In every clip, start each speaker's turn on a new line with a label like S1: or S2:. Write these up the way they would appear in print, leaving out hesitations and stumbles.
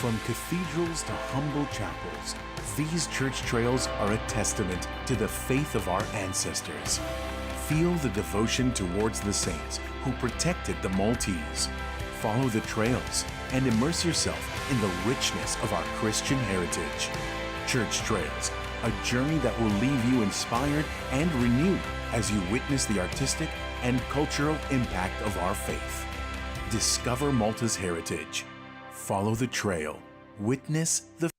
S1: From cathedrals to humble chapels, these church trails are a testament to the faith of our ancestors. Feel the devotion towards the saints who protected the Maltese. Follow the trails and immerse yourself in the richness of our Christian heritage. Church Trails, a journey that will leave you inspired and renewed as you witness the artistic and cultural impact of our faith. Discover Malta's heritage. Follow the trail. Witness the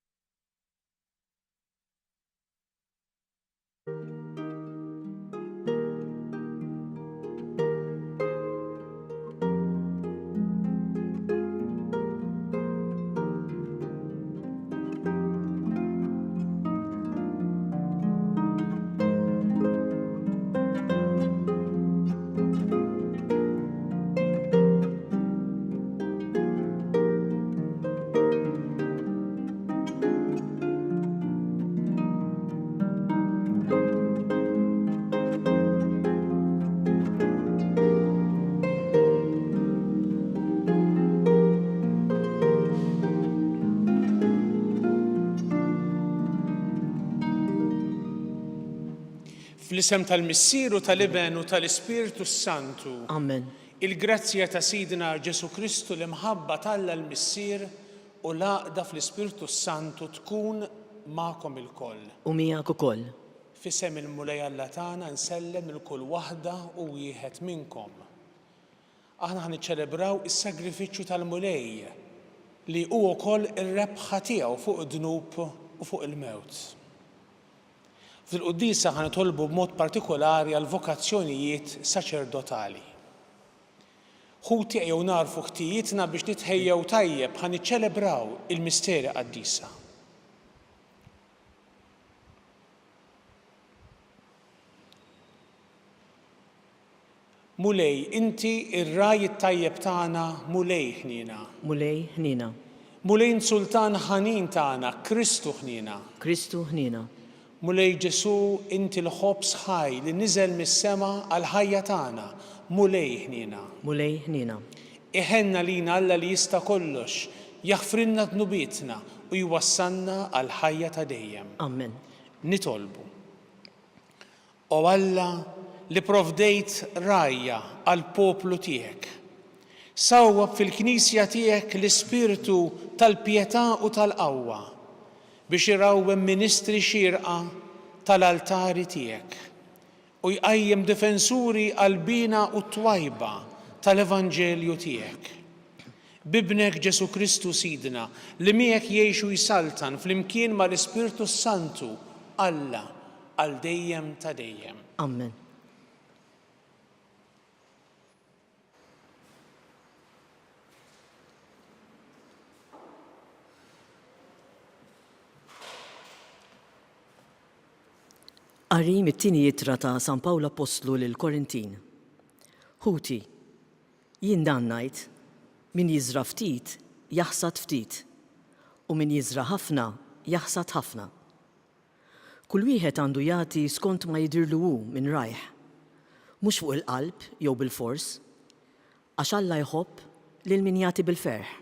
S2: Fl-isem tal-Missieru tal-Iben u tal-Ispiritu Santu.
S3: Amen.
S2: Il-grazzja ta' Sidina Ġesu Kristu l-imħabba Alla l-Missier u l-għaqda fl-Ispiritu Santu tkun magħkom il-koll.
S3: U miegħek ukoll.
S2: F'isem il-Mulej Alla tagħna nsellem il-kull waħda u wieħed minnkom. Aħna ħaniċċelebraw is-sagrifiċċju tal-Mulej li hu wkoll ir-rebħa tiegħu fuq id-dnub u fuq il-mewt. Fil-qudiesa ħanitolbu b'mod partikolari għal vokazzjonijiet saċerdotali. Ħuti jew narfu ħtijietna biex nitħejjew tajjeb ħaniċċelebraw il-misteri qaddisa. Mulej, inti ir-raj it-tajjeb tagħna mulej ħnina.
S3: Mulej ħnina.
S2: Mulej sultan ħanin tagħna, Kristu ħnina.
S3: Kristu ħnina.
S2: Mulej Ġesu inti l-ħobs ħaj li niżel mis-sema għal ħajja tagħna, mulej ħnina.
S3: Mulej ħnina.
S2: Iħenna lina Alla li jista' kollox, jaħfrilna dnubietna u jwassalna għal ħajja ta' dejjem.
S3: Amen.
S2: Nitolbu. O Alla li provdejt rajja għal poplu tiegħek. Sawwab fil-Knisja tiegħek l-ispirtu tal-pjetà u tal-qawwa biex irawwem ministri xierqa tal-altari tiegħek u jqajjem difensuri qalbina u twajba tal-Evanġelju tiegħek. Bibnek Ġesu Kristu Sidna li miegħek jgħixu jsaltan flimkien mal-Ispirtu Santu Alla għal dejjem ta' dejjem.
S3: Amen. Qari mit-tieni jittra ta' San Pawlu Apostlu lil Korintin. Ħuti, jien dan ngħid, min jiżra ftit jaħsad ftit u min jiżra ħafna jaħsad ħafna. Kull wieħed għandu jagħti skont ma jidhirlu hu minn rajħ, mhux fuq il-qalb jew bil-fors, għax Alla jħobb lil min jagħti bil-ferħ.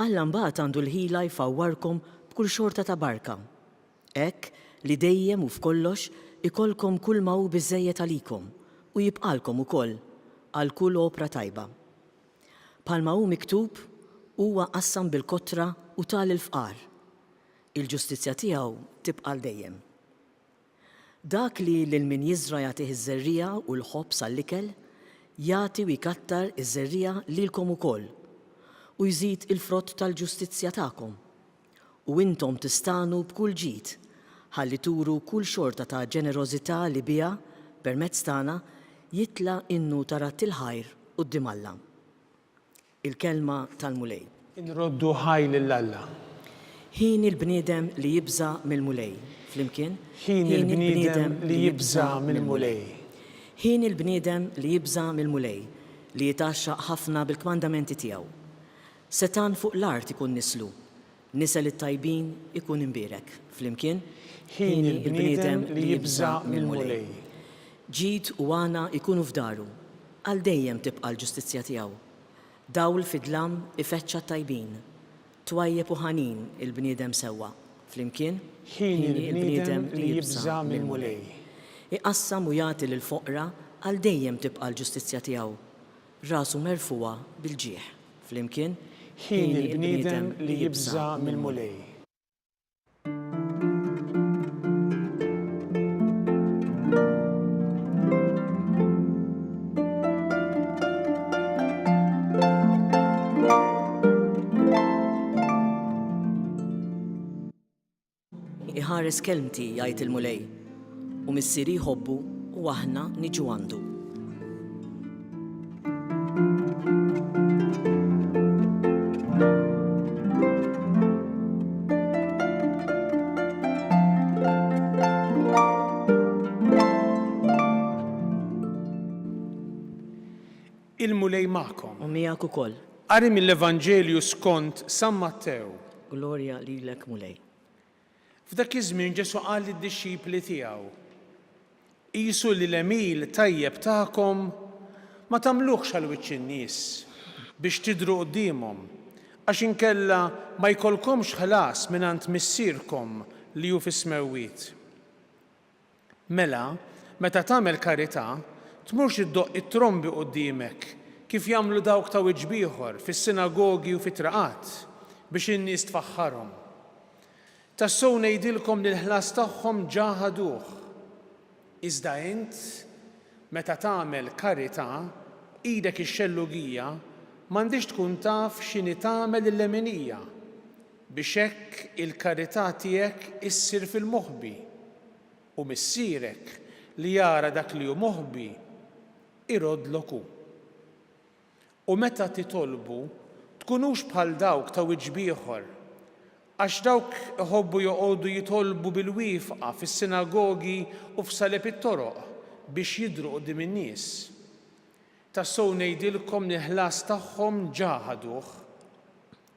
S3: Alla mbagħad għandu l-ħila jfawwarkom b'kull xorta ta' barka. Hekk li dejjem u f'kollox ikolkom kull ma hu biżżejjed għalikom u jibqalkom ukoll għal kull opra tajba. Bħalma hu miktub huwa qassam bil-kotra u tal il-fqar. Il-ġustizzja tiegħu tibqa' dejjem. Dak li lil min jiżra jagħtih iż-żerrija u l-ħobb sal-ikel jagħti u jkattar iż-żerrija lilkom ukoll u jżid il-frott tal-ġustizzja tagħkom. U intom tistanu b'kull ġid ħalli turu kull xorta ta' ġenerożità li biha permezz tagħna jitla innu tara til-ħajr quddiem Alla. Il-kelma tal-Mulej.
S2: Inroddu ħaj lil Alla.
S3: Ħin il-bniedem li jibża mill-mulej. Flimkien?
S2: Ħin il-bniedem li jibża mill-mulej.
S3: Ħin il-bniedem li jibża mill-mulej li jitaxxaq ħafna bil-kmandamenti tiegħu. Setan fuq l-art ikun nislu, nisel it-tajbin ikun imbierek. Flimkien?
S2: Ħin il-bniedem li jibża mill-mulej.
S3: Ġid u għana ikunu f'daru, għal dejjem tibqa' l-ġustizzja tiegħu. Dawl fid-dlam ifeċċa tajbin, twajjeb u ħanin il-bniedem sewwa. Flimkien,
S2: ħin il-bniedem li jibża mill-mulej.
S3: Iqassam u jagħti lill-foqra għal dejjem tibqa' l-ġustizzja tiegħu. Rasu merfuwa bil-ġieħ. Flimkien,
S2: ħin il-bniedem li jibża mill-mulej.
S3: Iħares kelmti jgħid il-mulej u missieri jħobbu u aħna niġu għandu.
S2: Il-mulej magħkom.
S3: U miegħek ukoll.
S2: Qari mill-Evanġelju skont San Mattew.
S3: Glorja lilek mulej.
S2: F'dak iż-żmien Ġesu qal lid-dixxipli tiegħu: qisu li l-emil tajjeb tagħkom ma tagħmluhx għal wiċċ in-nies biex tidhru qudiemhom għax inkella ma jkollkomx ħlas mingħand missierkom li hu fis-smewwiet. Mela, meta tagħmel karità, tmurx iddoqq it-trombi quddiemek kif jagħmlu dawk ta' wiċċ ieħor fis-sinagogi u fit-traqat biex in-nies tfaħħarhom. Tassew ngħidilkom li l-ħlas tagħhom ġaħaduh. Iżda int meta tagħmel karità idek ix-xellugija m'għandix tkun taf x'inhi tagħmel il-leminija biex hekk il-karità tiegħek issir fil-moħħbi u missierek li jara dak li hu moħħbi irodlok hu. U meta titolbu tkunux bħal dawk ta' wiċċ ieħor għax dawk iħobbu joqogħdu jitolbu bil-wifqa fis-sinagogi u f'saleb it-toroq biex jidhru quddiem in-nies. Tassew ngħidilkom li l-ħlas tagħhom ġaħaduh.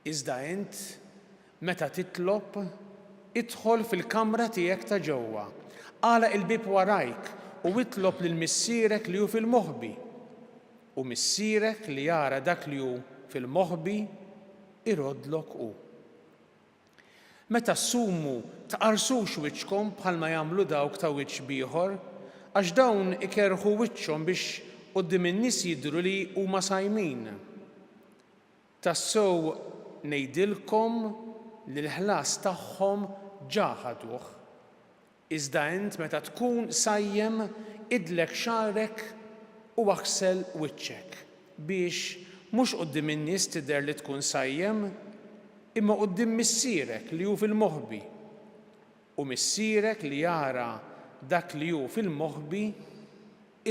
S2: Iżda int meta titlob idħol fil-kamra tiegħek ta' ġewwa, agħlaq il-bieb warajk u itlob lil missierek li hu fil-moħħbi. U missierek li jara dak li hu fil-moħħbi irodlok hu. Meta ssumu taqarsux wiċċkom bħalma jagħmlu dawk ta' wiċċ ieħor, għax dawn ikerħu wiċċhom biex quddiem in-nies jidhru li huma sajmin. Tassew ngħidilkom li l-ħlas tagħhom ġaħaduh. Iżda int meta tkun sajjem idlek xarek u aħsel wiċċek biex mhux quddiem in-nies tidher li tkun sajjem, imma quddiem missierek li hu fil-moħħbi u missierek li jara dak li hu fil-moħħbi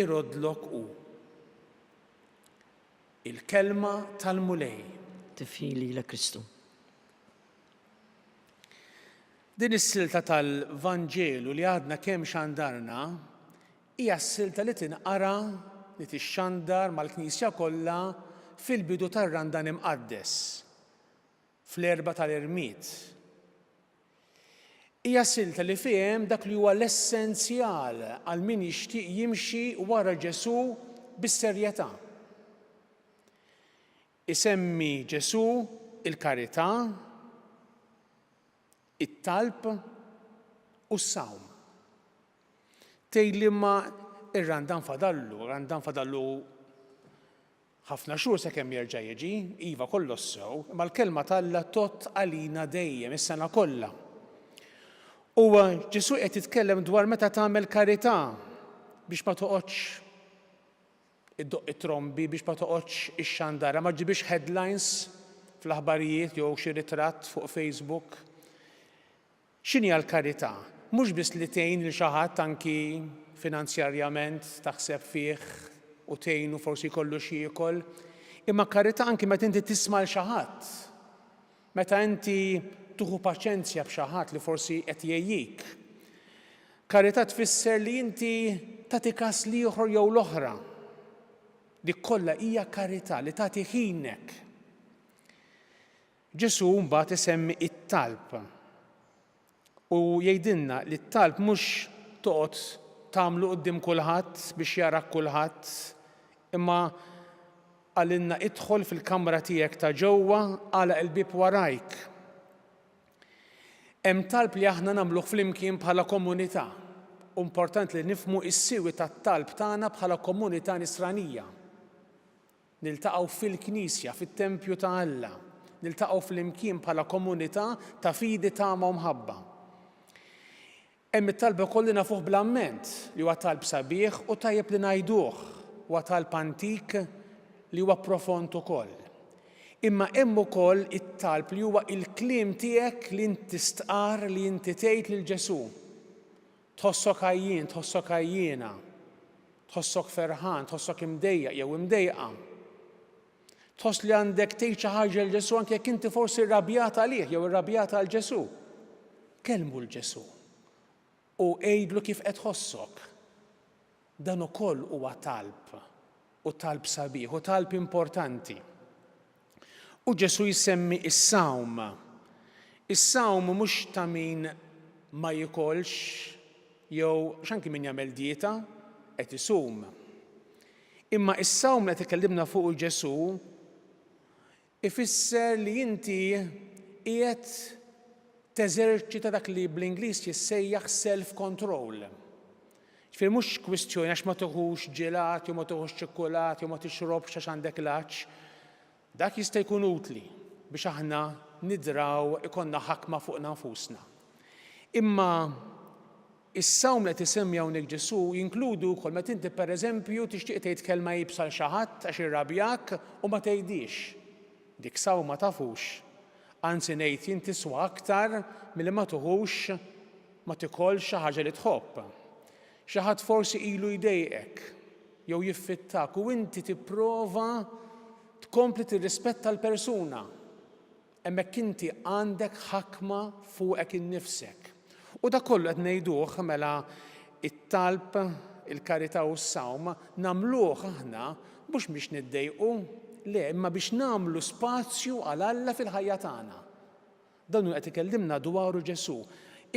S2: irodlok hu. Il-kelma tal-mulej.
S3: Tifħili lilek Kristu.
S2: Din is-silta tal-Vanġelu li għadna kemm xandarna hija s-silta li tinqara li tixxandar mal-Knisja kollha fil-bidu tar-Randan Imqaddes fl-erba tal-Ermiet. Hija silta li fihem dak li huwa l-essenzjal għal min jixtieq jimxi wara Ġesu bis-serjetà. Isemmi Ġesu il-karità, it-talb u s-sawm. Tgħidli imma ir-Randan fadallu ħafna xhur sakemm jerġa' jiġi, iva kollox sew, imma l-kelma Alla tot għalina dejjem is-sena kollha. U Ġesu qed jitkellem dwar meta tagħmel karità biex ma toqgħodx iddoqq it-trombi, biex ma toqgħodx ix-xandara, ma ġibix headlines fl-aħbarijiet jew xi ritratt fuq Facebook. X'inhi l-karità? Mhux biss li tgħin lil xi ħadd anki finanzjarjament taħseb fih u tgħinu forsi jkollu xi jiekol, imma karità anki meta inti tisma' l xi ħadd. Meta inti tuħu paċenzja b'xi ħadd li forsi qed jgħejjik. Karità tfisser li inti tagħti każ l-ieħor jew l-oħra. Dik kollha hija karità li tagħti ħinek. Ġesu mbagħad isemmi it-talb u jgħidilna li t-talb mhux toqgħod tagħmlu quddiem kulħadd biex jarak kulħadd, imma għalilna idħol fil-kamra tiegħek ta' ġewwa, agħlaq il-bieb warajk Hemm talb li aħna nagħmluh flimkien bħala komunità. Importanti li nifhmu s-siewi tat-talb tagħna bħala komunità nisranija. Niltaqgħu fil-Knisja, fit-Tempju ta' Alla, niltaqgħu flimkien bħala komunità ta' fidi tagħma u mħabba. Hemm it-talb ukoll li nafuh bl-amment li huwa talb sabiħ u tajjeb li ngħiduh, huwa talb antik li huwa profond ukoll. Imma hemm ukoll it-talb li huwa il-kliem tiegħek li inti stqar li inti tgħid lil Ġesu. Tħossok għajjien, tħossok għajjiena, tħossok ferħan, tħossok imdejjaq jew imdejqa. Tħoss li għandek tgħid xi ħaġa l Ġesu anke jekk inti forsi rrabjat għalih jew irrabjat għal Ġesu. Kellmu l-Ġesu u għejdlu kif qed tħossok. Dan ukoll huwa talb u talb sabiħ u talb importanti. U Ġesu jsemmi is-sawm. Is-sawm mhux ta' min ma jikolx jew x'anki min jagħmel dieta qed isum. Imma is-sawm li qed ikellimna fuq Ġesu ifisser li inti qiegħed teżerċita dak li bl-Ingliż jissejjaħ self-control. Ġifieri mhux kwistjoni għax ma tieħux ġelat jew ma tieħux ċikkulat jew ma tixrobx għax għandek laċċ. Dak jista' jkun utli biex aħna nidraw ikonna ħakma fuq nfusna. Imma is-sawm li tisemmi hawnhekk Ġesu jinkludu wkoll meta inti pereżempju tixtieq tgħid kelma jibsa l xi ħadd għax irrabjak u ma tgħidix. Dik sawm ma tafux. Anzi ngħid jien tiswa aktar milli ma tuħux ma tikolx xi ħaġa li tħobb. Xi ħadd forsi ilu jdejqek jew jiffittak u inti tipprova tkompli tirrispetta l-persuna. Hemmhekk inti għandek ħakma fuqek innifsek. U dak kollu qed ngħiduh mela it-talb, il-karità u s-sawm nagħmluh aħna mhux biex niddejqu, le, imma biex nagħmlu spazju għal Alla fil-ħajja tagħna. Dan hu qed ikellimna dwaru Ġesu.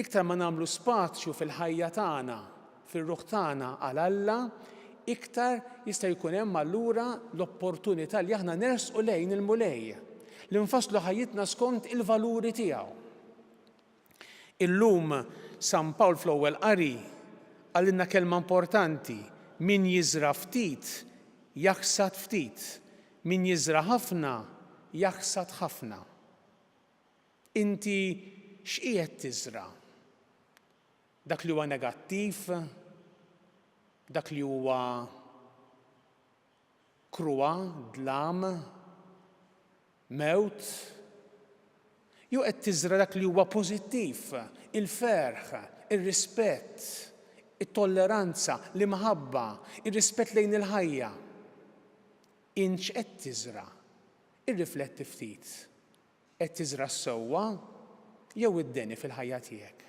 S2: Iktar ma nagħmlu spazju fil-ħajja tagħna, fir-ruħ tagħna għal Alla, iktar jista' jkun hemm allura l-opportunità li aħna nersqu lejn il-mulej, li nfasslu ħajjitna skont il-valuri tiegħu. Illum San Pawl fl-ewwel qari għalilna kelma importanti, min jiżra ftit jaħsad ftit. Min jiżra ħafna, jaħsad ħafna. Inti x'qiegħed tiżra? Dak li huwa negattiv, dak li huwa kruwa, dlam, mewt, jew qed tiżra dak li huwa pożittiv, il-ferħ, ir-rispett, it-tolleranza, l-imħabba, ir-rispett lejn il-ħajja. Int x'qed tiżra? Irrifletti ftit. Qed tiżra s-sewwa jew id-deni fil-ħajja tiegħek.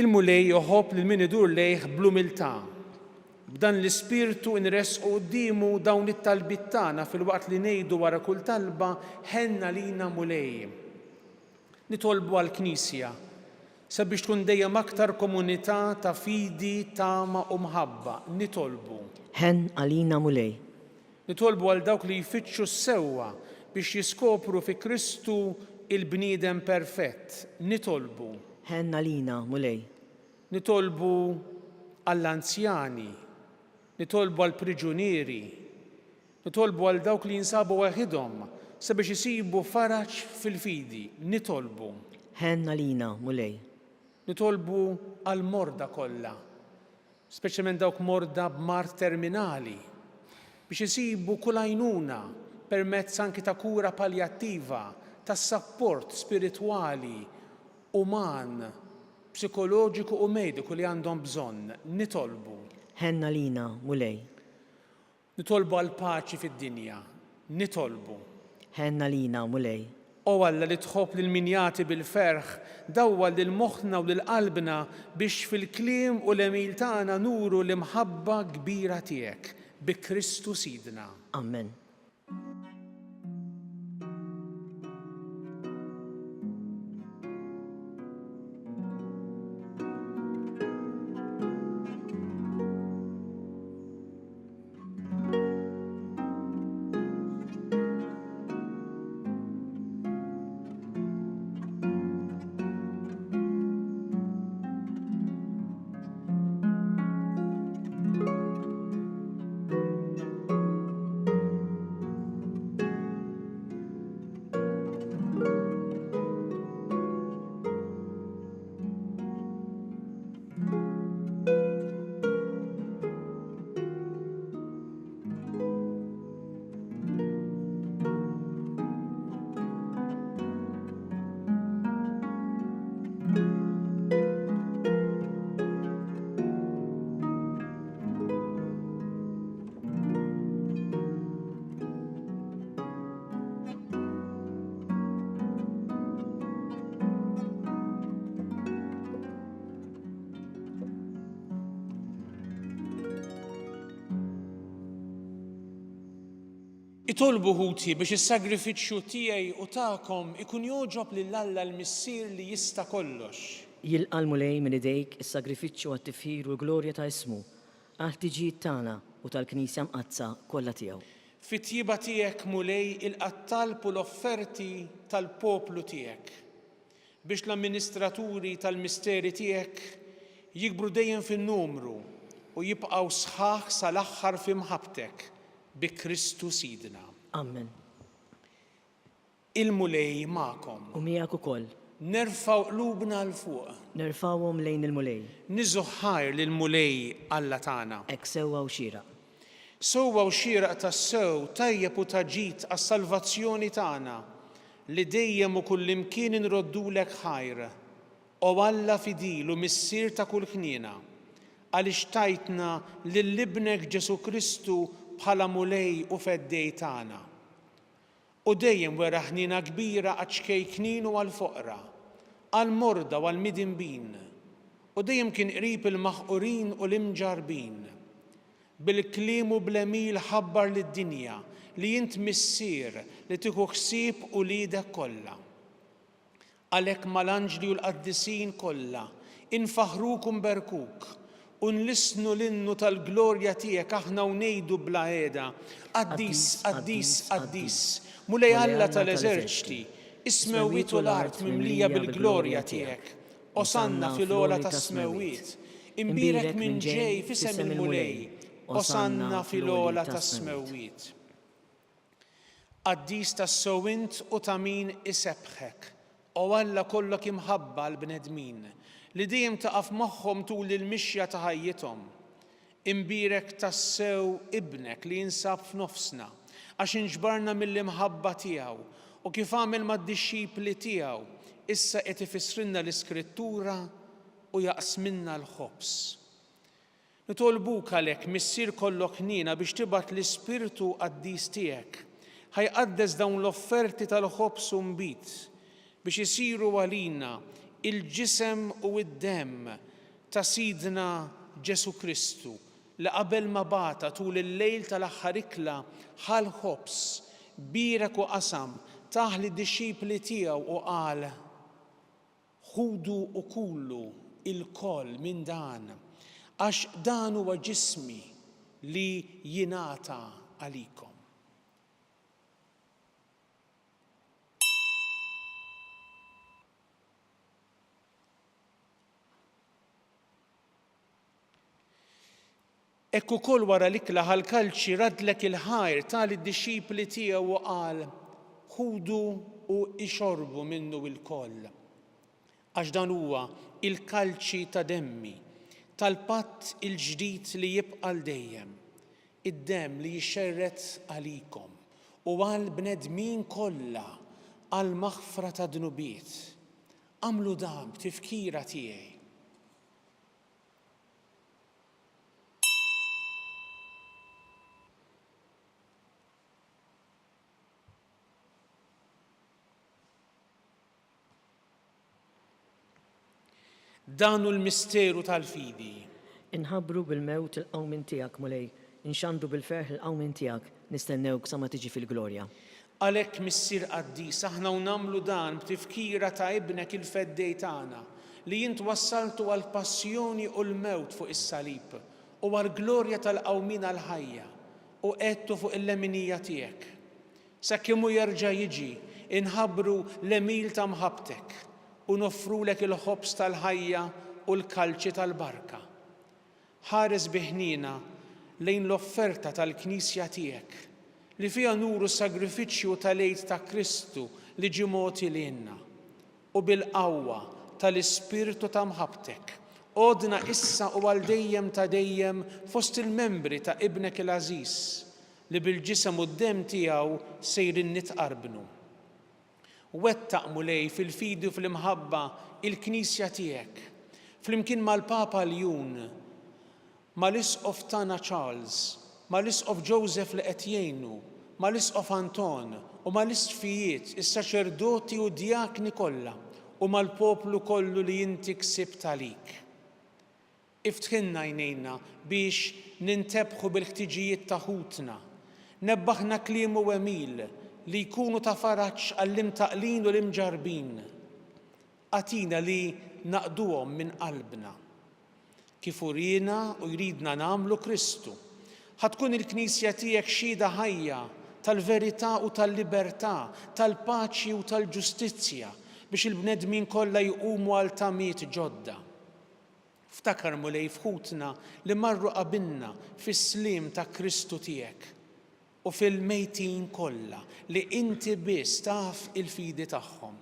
S2: Il-mulej joħobb lil min idur lejh bl-umiltà. B'dan l-ispirtu nresqu qudiemu dawn it-talbiet tagħna fil-waqt li ngħidu wara kull talba ħenna lina mulej. Nitolbu għall-Knisja sabiex tkun dejjem aktar komunità ta' fidi, tama u mħabba. Nitolbu.
S3: Ħen għalina mulej.
S2: Nitolbu għal dawk li jfittxu s-sewwa biex jiskopru fi Kristu il-bniedem perfett. Nitolbu.
S3: Ħen għalina mulej.
S2: Nitolbu għall-anzjani. Nitolbu għall-priġunieri, nitolbu għal dawk li jinsabu waħidhom sabiex isibu faraġ fil-fidi, nitolbu.
S3: Ħen għalina mulej.
S2: Nitolbu għall-morda kollha, speċjalment dawk morda b'mart terminali, biex isibu kull għajnuna permezz anki ta' kura paljattiva, ta' sapport spiritwali, uman, psikoloġiku u mediku li għandhom bżonn. Nitolbu.
S3: Ħen għalina mulej.
S2: Nitolbu għal paċi fid-dinja. Nitolbu.
S3: Ħen għalina mulej.
S2: O Alla li tħobb lil min jagħti bil-ferħ, dawwa lil moħħna u lil qalbna biex fil-kliem u l-emil tagħna nuru l-imħabba kbira tiegħek bi Kristu Sidna.
S3: Amen.
S2: Itolbu Ħuti biex is-sagrifiċċju tiegħi u tagħkom ikun joġob lill-Alla l-Missier li jista' kollox.
S3: Jilqa' l-mulej minn idejk is-sagrifiċċju għat-tifħir u l-glorja ta' ismu għal-ħtiġijiet tagħna u tal-Knisja mqazza kollha tiegħu.
S2: Fit-tjieba tiegħek mulej il-qattalb u l-offerti tal-poplu tiegħek biex l-amministraturi tal-misteri tiegħek jikbru dejjem fin-numru u jibqgħu sħaħ sal-aħħar f'imħabbtek bi Kristu Sidna.
S3: Amen.
S2: Il-mulej magħkom.
S3: U miegħek ukoll.
S2: Nerfgħu qlubna l fuq.
S3: Nerfawhom lejn il-mulej.
S2: Niżu ħajr lill-mulej Alla tagħna.
S3: Hekk sewwa u xieraq.
S2: Sewwa u xieraq tas-sew tajjeb u taġid għas-salvazzjoni tagħna li dejjem u kullimkien inroddulek ħajr u Alla fidil u missier ta' kull kniena għaliex tajtna lill-ibnek Ġesu Kristu bħala mulej u feddej tagħna. U dejjem wera ħnina kbira għaċ-ċkejknin u għall-foqra, għall-morda u għall-midinbin. U dejjem kien qrib il-maħqurin u l-imġarbin. Bil-kliem u bl-emil ħabbar lid-dinja li int missier li tieħu ħsieb u lidek kollha. Għalhekk mal-anġli u l-qaddisin kollha infaħruk u nberkuk u nlisnu l-innu tal-glorja tiegħek aħna u ngħidu bla qiegħda Qaddis, Qaddis, Qaddis, mulej Alla tal-eżerċiti, is-smewwiet u l-art mimlija bil-glorja tiegħek. Osanna fil-ogħla tas-smewwiet, imbierek minn ġej f'isem il-mulej, Osanna fil-ogħla tas-smewwiet. Qaddis tas-sewwint u ta' min isebħek, u Alla kollok imħabba l-bnedmin li dejjem taqaf magħhom tul il-mixja ta' ħajjithom. Imbierek tassew ibnek li jinsab f'nofsna għax inġbarna mill-imħabba tiegħu u kif għamel mad-dixxipli tiegħu issa qed ifissrilna l-Iskrittura u jaqsminna l-ħobs. Nitolbuk għalhekk missier kollok ħniena biex tibgħat l-Ispirtu Qaddis tiegħek ħajqaddes dawn l-offerti tal-ħobs u mbit biex isiru għalina il-ġisem u id-demm ta' Sidna Ġesu Kristu li qabel ma bata tul il-lejl tal-aħħar ikla ħal ħobs birek u qasam taħ lid-dixxipli tiegħu u qal: ħudu u kullu il-koll minn dan għax dan huwa ġismi li jingħata għalikom. Hekk ukoll wara l-ikla ħall-kalċi radlek il-ħajr tal id-dixxipli tiegħu u qal: ħudu u ixorbu minnu l-koll. Għax dan huwa il-kalċi ta' demmi tal-patt il-ġdid li jibqa' dejjem, id-demm li jixxerret għalikom u għal bnedmin kollha għal maħfra ta' dnubiet. Għamlu dan b'tifkira tiegħi. Danu l-misteru tal-fidi.
S3: Inħabbru bil-mewt il-qawmin tiegħek mulej, inxandru bil-ferħ il-qawmin tiegħek, nistennewk sa ma tiġi fil-glorja.
S2: Għalhekk missier Qaddis aħna u nagħmlu dan b'tifkira ta' ibnek il-feddej tagħna li jint wassaltu għal passjoni u l-mewt fuq is-salib u għal glorja tal-qawmin għall-ħajja u qedtu fuq il-leminija tiegħek. Sakemm hu jerġa' jiġi inħabbru l-emil ta' mħabbtek u noffrulek il-ħobs tal-ħajja u l-kalċi tal-barka. Ħares biħnina lejn l-offerta tal-Knisja tiegħek li fiha nuru s-sagrifiċċju tal-għid ta' Kristu li ġie mogħti lilna u bil-qawwa tal-Ispirtu ta' mħabbtek għodna issa u għal dejjem ta' dejjem fost il-membri ta' ibnek il-Ażiż li bil-ġisem u d-demm tiegħu sejrin nitqarbnu. Wettaq mulej fil-fidi u fil-imħabba il-Knisja tiegħek, flimkien mal-Papa Ljun, mal-Isqof tagħna Charles, mal-Isqof Joseph li qed jgħinu, mal-Isqof Anton u mal-istfijiet, is-saċerdoti u djakni kollha u mal-poplu kollu li inti ksibt għalik. Iftħinna għajnejna biex nintebħu bil-ħtiġijiet ta' ħutna, Nebbaħna kliem u emil li jkunu ta' faraġġ għall-imtaqlin u l-imġarbin. Atina li naqduhom minn qalbna. Kif urina u jridna nagħmlu Kristu. Ħatkun il-Knisja tiegħek xhieda ħajja tal-verità u tal-libertà, tal-paċi u tal-ġustizzja biex il-bnedmin kollha jqumu għal tamiet ġodda. Ftakar mulej fħutna li marru qabilna fis-sliem ta' Kristu tiegħek u fil-mejtin kollha li inti biss taf il-fidi tagħhom.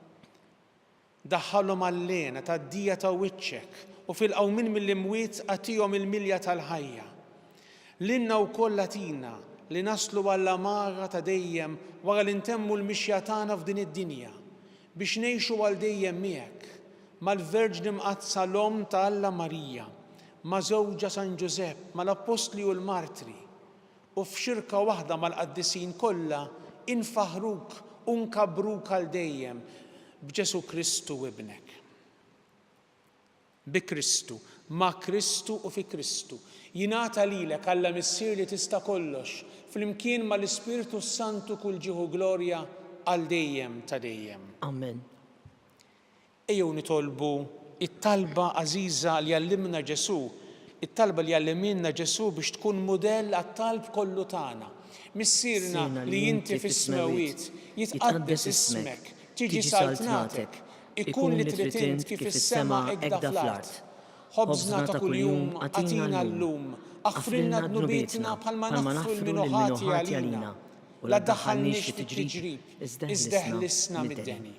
S2: Daħħalhom għall-lena tad-dija ta' wiċċek u fil-qawmin mill-imwiet għatihom il-milja tal-ħajja. Lilna wkoll atina li naslu għall-amaga ta' dejjem wara li ntemmu l-mixja tagħna f'din id-dinja biex ngħixu għal dejjem miegħek mal-Verġni mqazza l-Om ta' Alla Marija, ma' żewġa San Ġusepp, mal-Apostli u l-Martri u f'xirka waħda mal-qaddisin kollha infaħruk u nkabruk għal dejjem b'Ġesu Kristu ibnek. Bi Kristu, ma' Kristu u fi Kristu. Jingħata lilek Alla Missier li tista' kollox flimkien mal-Ispiritu Santu kull ġieħu glorja għal dejjem ta' dejjem.
S3: Amen.
S2: Ejjew nitolbu it-talba għażiża li għallimna Ġesu, it-talba li għallimna Ġesu biex tkun mudell għat-talb kollu tagħna. Missierna li inti fis-smawiet jitqaddes ismek, tiġi saltnatek, ikun li trid int kif is-sema hekk fl-art. Ħobżna ta' kuljum għatina llum, aħfrilna dnubietna bħalma naħfru l-minuħati għalina. La ddaħħalniex fit-tiġrib, iżda eħlisna mid-deni.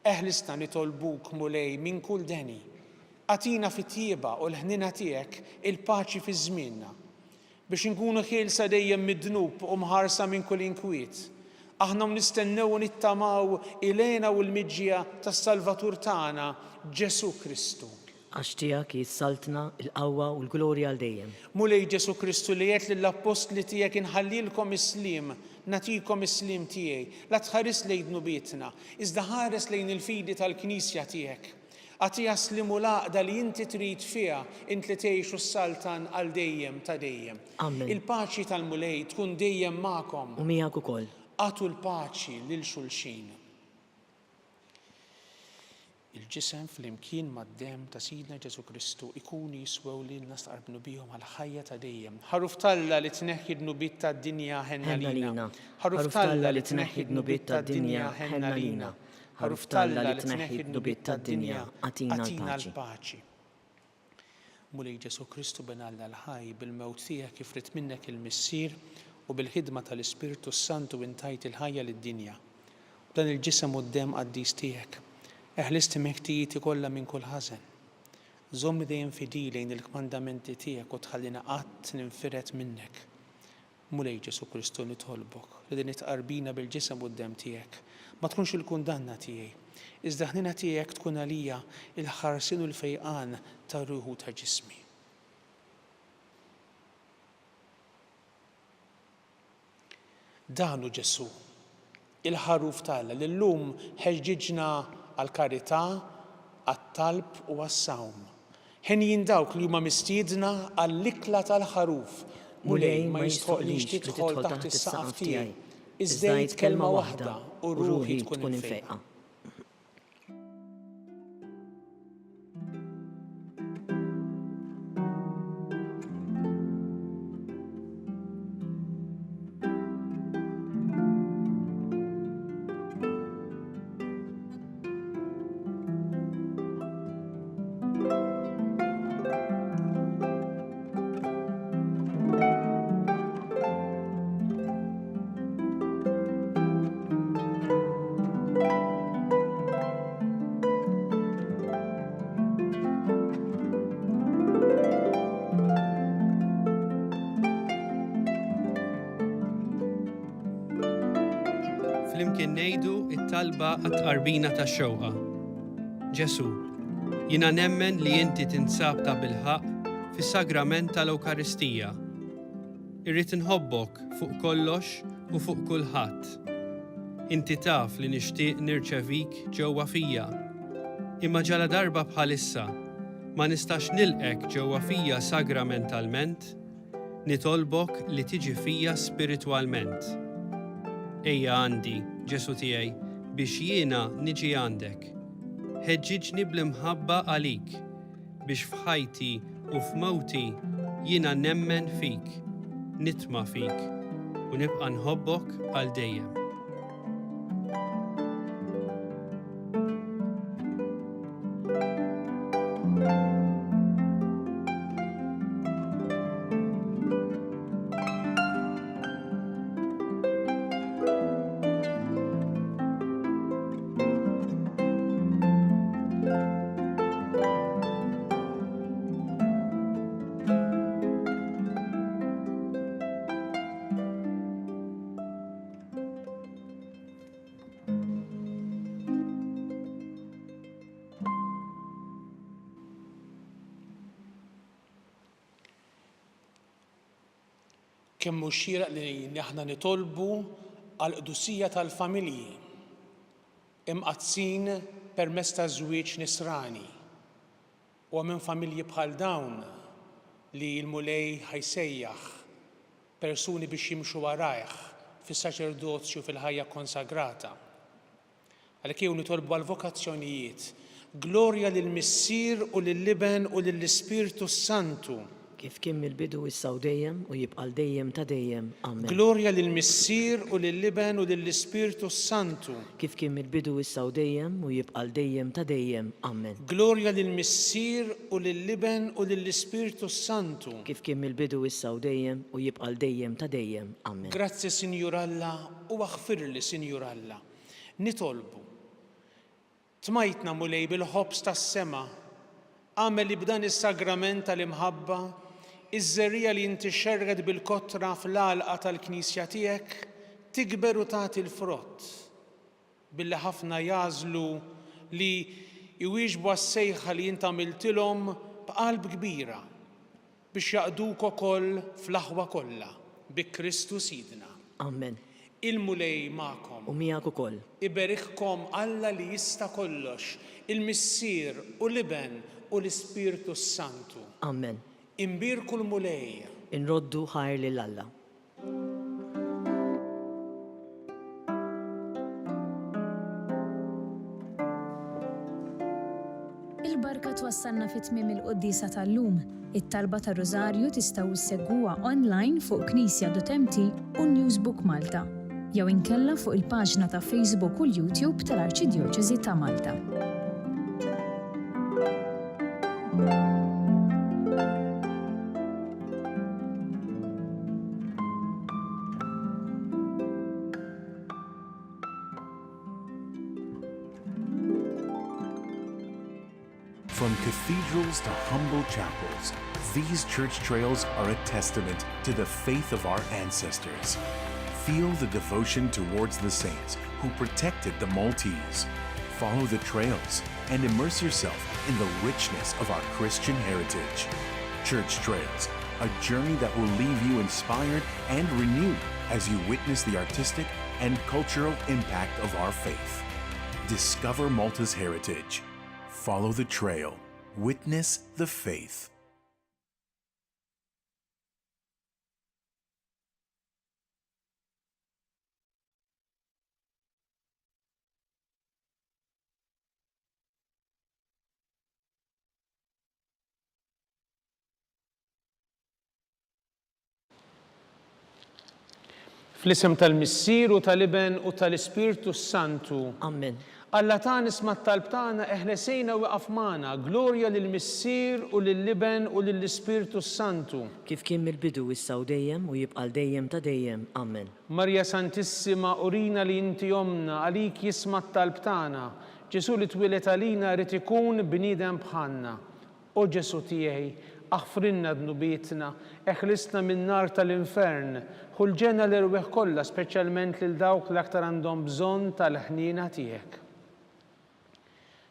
S2: Eħlisna nitolbuk mulej minn kull deni. Għatina fit-tjieba u l-ħnina tiegħek il-paċi fi żmienna biex inkunu ħielsa dejjem mid-dnub u mħarsa minn kull inkwiet. Aħna nistennew u nittamaw ilena u l-miġġija tas-Salvatur tagħna Ġesu Kristu.
S3: Għax tiegħek jissaltna l-qawwa u l-glorja għal dejjem.
S2: Mulej Ġesu Kristu li qed lill-Apostli tiegħek inħallilkom is-sliem, nagħtikom is-sliem tiegħi, la tħares lejn dnubietna, iżda ħares lejn il-fidi tal-Knisja tiegħek. Għatija slimu laqda li inti trid fiha int li tgħixu s-saltan għal dejjem ta' dejjem.
S3: Amen.
S2: Il-paċi tal-mulej tkun dejjem magħkom.
S3: U miegħek ukoll.
S2: Għatu l-paċi lil xulxin. Il-ġisem fl-imkien mad-dem ta' Sidna Ġesu Kristu ikunu jiswew lilna staqarbnu bihom għal ħajja ta' dejjem. Ħaruf Talla li tneħħi d-nubiet tad-dinja ħenna lina. Ħaruf Talla li tneħħi d-nubiet tad-dinja ħenna lina. Ħaruf Talla li tneħħi d-nubiet tad-dinja għatina l-paċi. Mulej Ġesu Kristu ben Alla l-ħaj bil-mewt tiegħek kif rid minnek il-missier u bil-ħidma tal-Ispiritu Santu intajt il-ħajja lid-dinja. Dan il-ġisem u d-dem qaddis tiegħek. Eħlisti meħtijieti kollha minn kull ħażen. Żommi dejjem fidi lejn il-kmandamenti tiegħek u tħallina qatt ninfiret minnek. Mulej Ġesu Kristu nitolbok li din itqarbina bil-ġisem u d-dem tiegħek. Ma tkunx il-kundanna tiegħi, iżda ħnina tiegħek tkun għalija il-ħarsin u l-fejqan ta' ruħu ta' ġismi. Danu Ġesu, il-ħaruf Talla li llum ħeġġiġna għal-karità, għat-talb u għas-sawm. Ħenjin dawk li huma mistiedna għall-ikla tal-ħaruf. Mulej ma jistħoqlix tidħol taħt is-saqaf tiegħi. Iżda kelma waħda u ruħi tkun infejqa.
S4: Flimkien ngħidu it-talba għat-tqarbina tax-xewqa. Ġesu, jiena nemmen li inti tinsab ta' bilħaq fis-sagrament tal-Ewkaristija. Irrid inħobbok fuq kollox u fuq kulħadd. Inti taf li nixtieq nirċevik ġewwa fija. Imma ġala darba bħalissa ma nistax nilqek ġewwa fija sagramentalment, nitolbok li tiġi fija spiritwalment. Ejja għandi, Ġesu tiegħi, biex jiena niġi għandek. Ħeġġiġni bl-imħabba għalik, biex f'ħajti u f'mowti jiena nemmen fik, nitma' fik u nibqa' nħobbok għal dejjem.
S2: Kemm hu xieraq li aħna nitolbu għal qdusija tal-familji imqazzin permezz ta' żwieġ nisrani u minn familji bħal dawn li l-mulej ħajsejjaħ persuni biex jimxu warajh fis-saċerdozju fil-ħajja konsagrata. Għalhekk jew nitolbu għal vokazzjonijiet, glorja lill-Missier u lill-Liben u lill-Ispirtu Santu.
S3: Kif kien mill-bidu issa u dejjem u jibqa' dejjem ta' dejjem. Amen.
S2: Glorja lill-Missier u lill-Liben u lill-Ispirtu Santu.
S3: Kif kien mill-bidu issa u dejjem u jibqa' dejjem ta' dejjem. Amen.
S2: Glorja lill-Missier u lill-Liben u lill-Ispirtu Santu.
S3: Kif kien mill-bidu issa u dejjem u jibqa' dejjem ta' dejjem. Amen.
S2: Grazzi Sinjur Alla u aħfirli Sinjur Alla. Nitolbu. Tmajtna mulej bil-ħobs tas-sema. Għamel li b'dan is-sagrament tal-imħabba iż-żerrija li inti xerred bil-kotra fl-għalqa tal-Knisja tiegħek tikber u tagħti l-frott. Billi ħafna jażlu li jwieġbu għas-sejħa li inti għamiltilhom b'qalb kbira biex jaqduk ukoll fl-aħwa kollha bi Kristu Sidna.
S3: Amen.
S2: Il-mulej magħkom.
S3: U miegħek ukoll.
S2: Iberikkom Alla li jista' kollox, il-Missier u Liben u l-Ispirtu Santu.
S3: Amen.
S2: Imbirku l-mulej.
S3: Inroddu ħajr lil Alla.
S5: Il-barka twassalna fit-tmiem il-qoddisa tal-lum. It-talba tar-Rożarju tistgħu issegwuha online fuq Knisja.mt u Newsbook Malta. Jew inkella fuq il-paġna ta' Facebook u l-YouTube tal-Arċidjoċeżi ta' Malta.
S1: From cathedrals to humble chapels, these church trails are a testament to the faith of our ancestors. Feel the devotion towards the saints who protected the Maltese. Follow the trails and immerse yourself in the richness of our Christian heritage. Church Trails, a journey that will leave you inspired and renewed as you witness the artistic and cultural impact of our faith. Discover Malta's heritage. Follow the trail. Witness the faith.
S2: Fl-isem tal-Missier u tal-Liben u tal-Ispirtu Santu.
S3: Amen.
S2: Alla ta' nisma' t-talb tagħna eħlesejna u waqaf magħna. Glorja lill-Missier u lill-Liben u lill-Ispirtu Santu.
S3: Kif kien mill-bidu issa u dejjem u jibqa' dejjem ta' dejjem. Amen.
S2: Marja Santissima, urina li inti omna, għalik jisma' t-talb tagħna. Ġesu li twilet għalina rid ikun bniedem bħalna. O Ġesu tiegħi, aħfrinna dnubietna, eħlisna min-nar tal-infern, ħulġena l-irweħ kollha, speċjalment lil dawk l-aktar għandhom bżonn tal-ħniena tiegħek.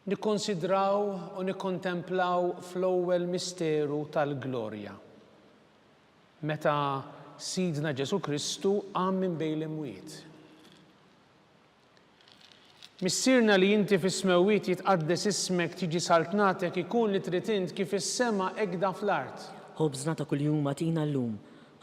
S2: Nikkonsidraw u nikkontemplaw fl-ewwel misteru tal-glorja. Meta Sidna Ġesu Kristu qam minn bejn l-imwiet. Missierna li inti fis-smewwiet jitqaddes ismek tiġi saltnatek ikun li trid int kif is-sema hekk dan fl-art.
S3: Ħobżna ta' kuljum atina llum,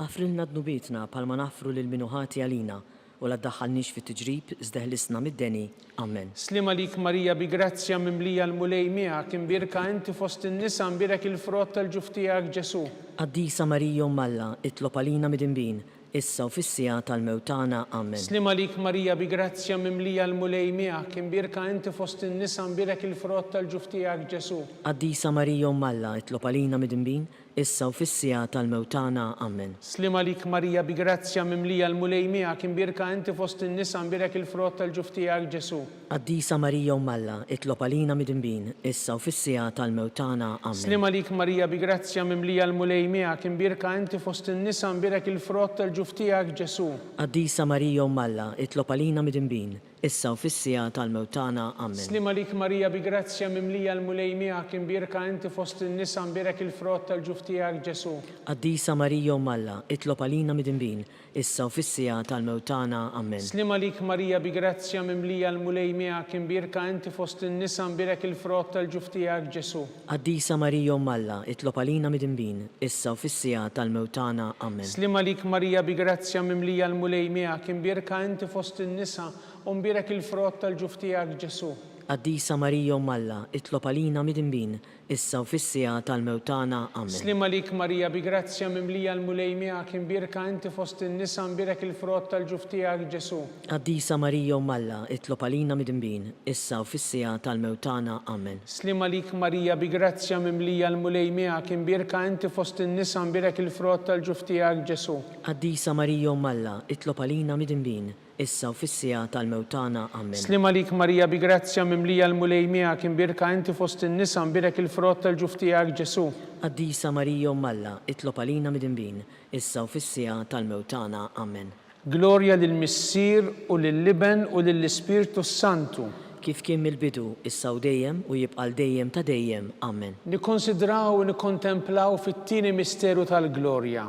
S3: Afrilna dnubietna palma nafru lil minuħati għalina u la ddaħħalniex fit-tiġrib iżdeħlisna mid-deni. Amen.
S2: Slima lik Marija bi grazzja mimlija l-mulej miegħek imbirka inti fost in-nisa imbirek il-frott tal-ġuf tiegħek Ġesu.
S3: Qaddisa Marija Malla, itlob għalina mid-inbin, issa u fis-sija tal-mewtana. Amen.
S2: Slima lik Marija bi grazzja mimlija l-mulej miegħek imbirka inti fost in-nisa imbirek il-frott tal-ġuf tiegħek Ġesu.
S3: Qaddisa Marija Malla, itlob għalina mid-inbin, issa u fis-sija tal-mewtana. Amen.
S2: Slima lik Marija bi grazzja mimlija l-mulej miegħek imbirka inti fost in-nisa imbirek il-frott tal-ġuf tiegħek Ġesu.
S3: Qaddisa Marija Malla, itlob għalina mid-inbin, issa u fis-sija tal-mewtana. Amen.
S2: Slima lik Marija bi grazzja mimlija l-mulej miegħek imbirka inti fost in-nisa imbirek il-frott tal-ġuf tiegħek Ġesu.
S3: Qaddisa Marija Malla, itlob għalina mid-inbin, issa u fis-sija tal-mewtana. Amen.
S2: Slima lik Marija bi grazzja mimlija l-mulej miegħek imbirka inti fost in-nisa imbirek il-frott tal-ġuf tiegħek Ġesu.
S3: Qaddisa Marija Malla, itlob għalina mid-inbin, issa u fis-sija tal-mewtana. Amen.
S2: Slima lik Marija bi grazzja mimlija l-mulej miegħek imbirka inti fost in-nisa imbirek il-frott tal-ġuf tiegħek Ġesu.
S3: Qaddisa Marija Malla, itlob għalina mid-inbin, issa u fis-sija tal-mewtana. Amen.
S2: Slima lik Marija bi grazzja mimlija l-mulej miegħek imbirka inti fost in-nisa u imbirek il-frott tal-ġuf tiegħek Ġesu.
S3: Qaddisa Marija Malla, itlob għalina mid-inbin, issa u fis-sija tal-mewtana. Amen.
S2: Slima lik Marija bi grazzja mimlija l-mulej miegħek imbirka inti fost in-nisa imbirek il-frott tal-ġuf tiegħek Ġesu.
S3: Qaddisa Marija Malla, itlob għalina mid-inbin, issa u fis-sija tal-mewtana. Amen.
S2: Slima lik Marija bi grazzja mimlija l-mulej miegħek imbirka inti fost in-nisa imbirek il-frott tal-ġuf tiegħek Ġesu.
S3: Qaddisa Marija Malla, itlob għalina mid-inbin, issa u fis-sija tal-mewtana. Amen.
S2: Slima lik Marija bi grazzja mimlija l-mulej miegħek imbirka inti fost in-nisa imbirek il-frott tal-ġuf tiegħek Ġesu.
S3: Qaddisa Marija Malla, itlob għalina mid-inbin, issa u fis-sija tal-mewtana. Amen.
S2: Glorja lill-Missier u lill-Liben u lill-Ispirtu Santu.
S3: Kif kien mill-bidu, issa u dejjem u jibqal dejjem ta' dejjem. Amen.
S2: Nikkonsidraw u nikkontemplaw fit-tieni misteru tal-glorja,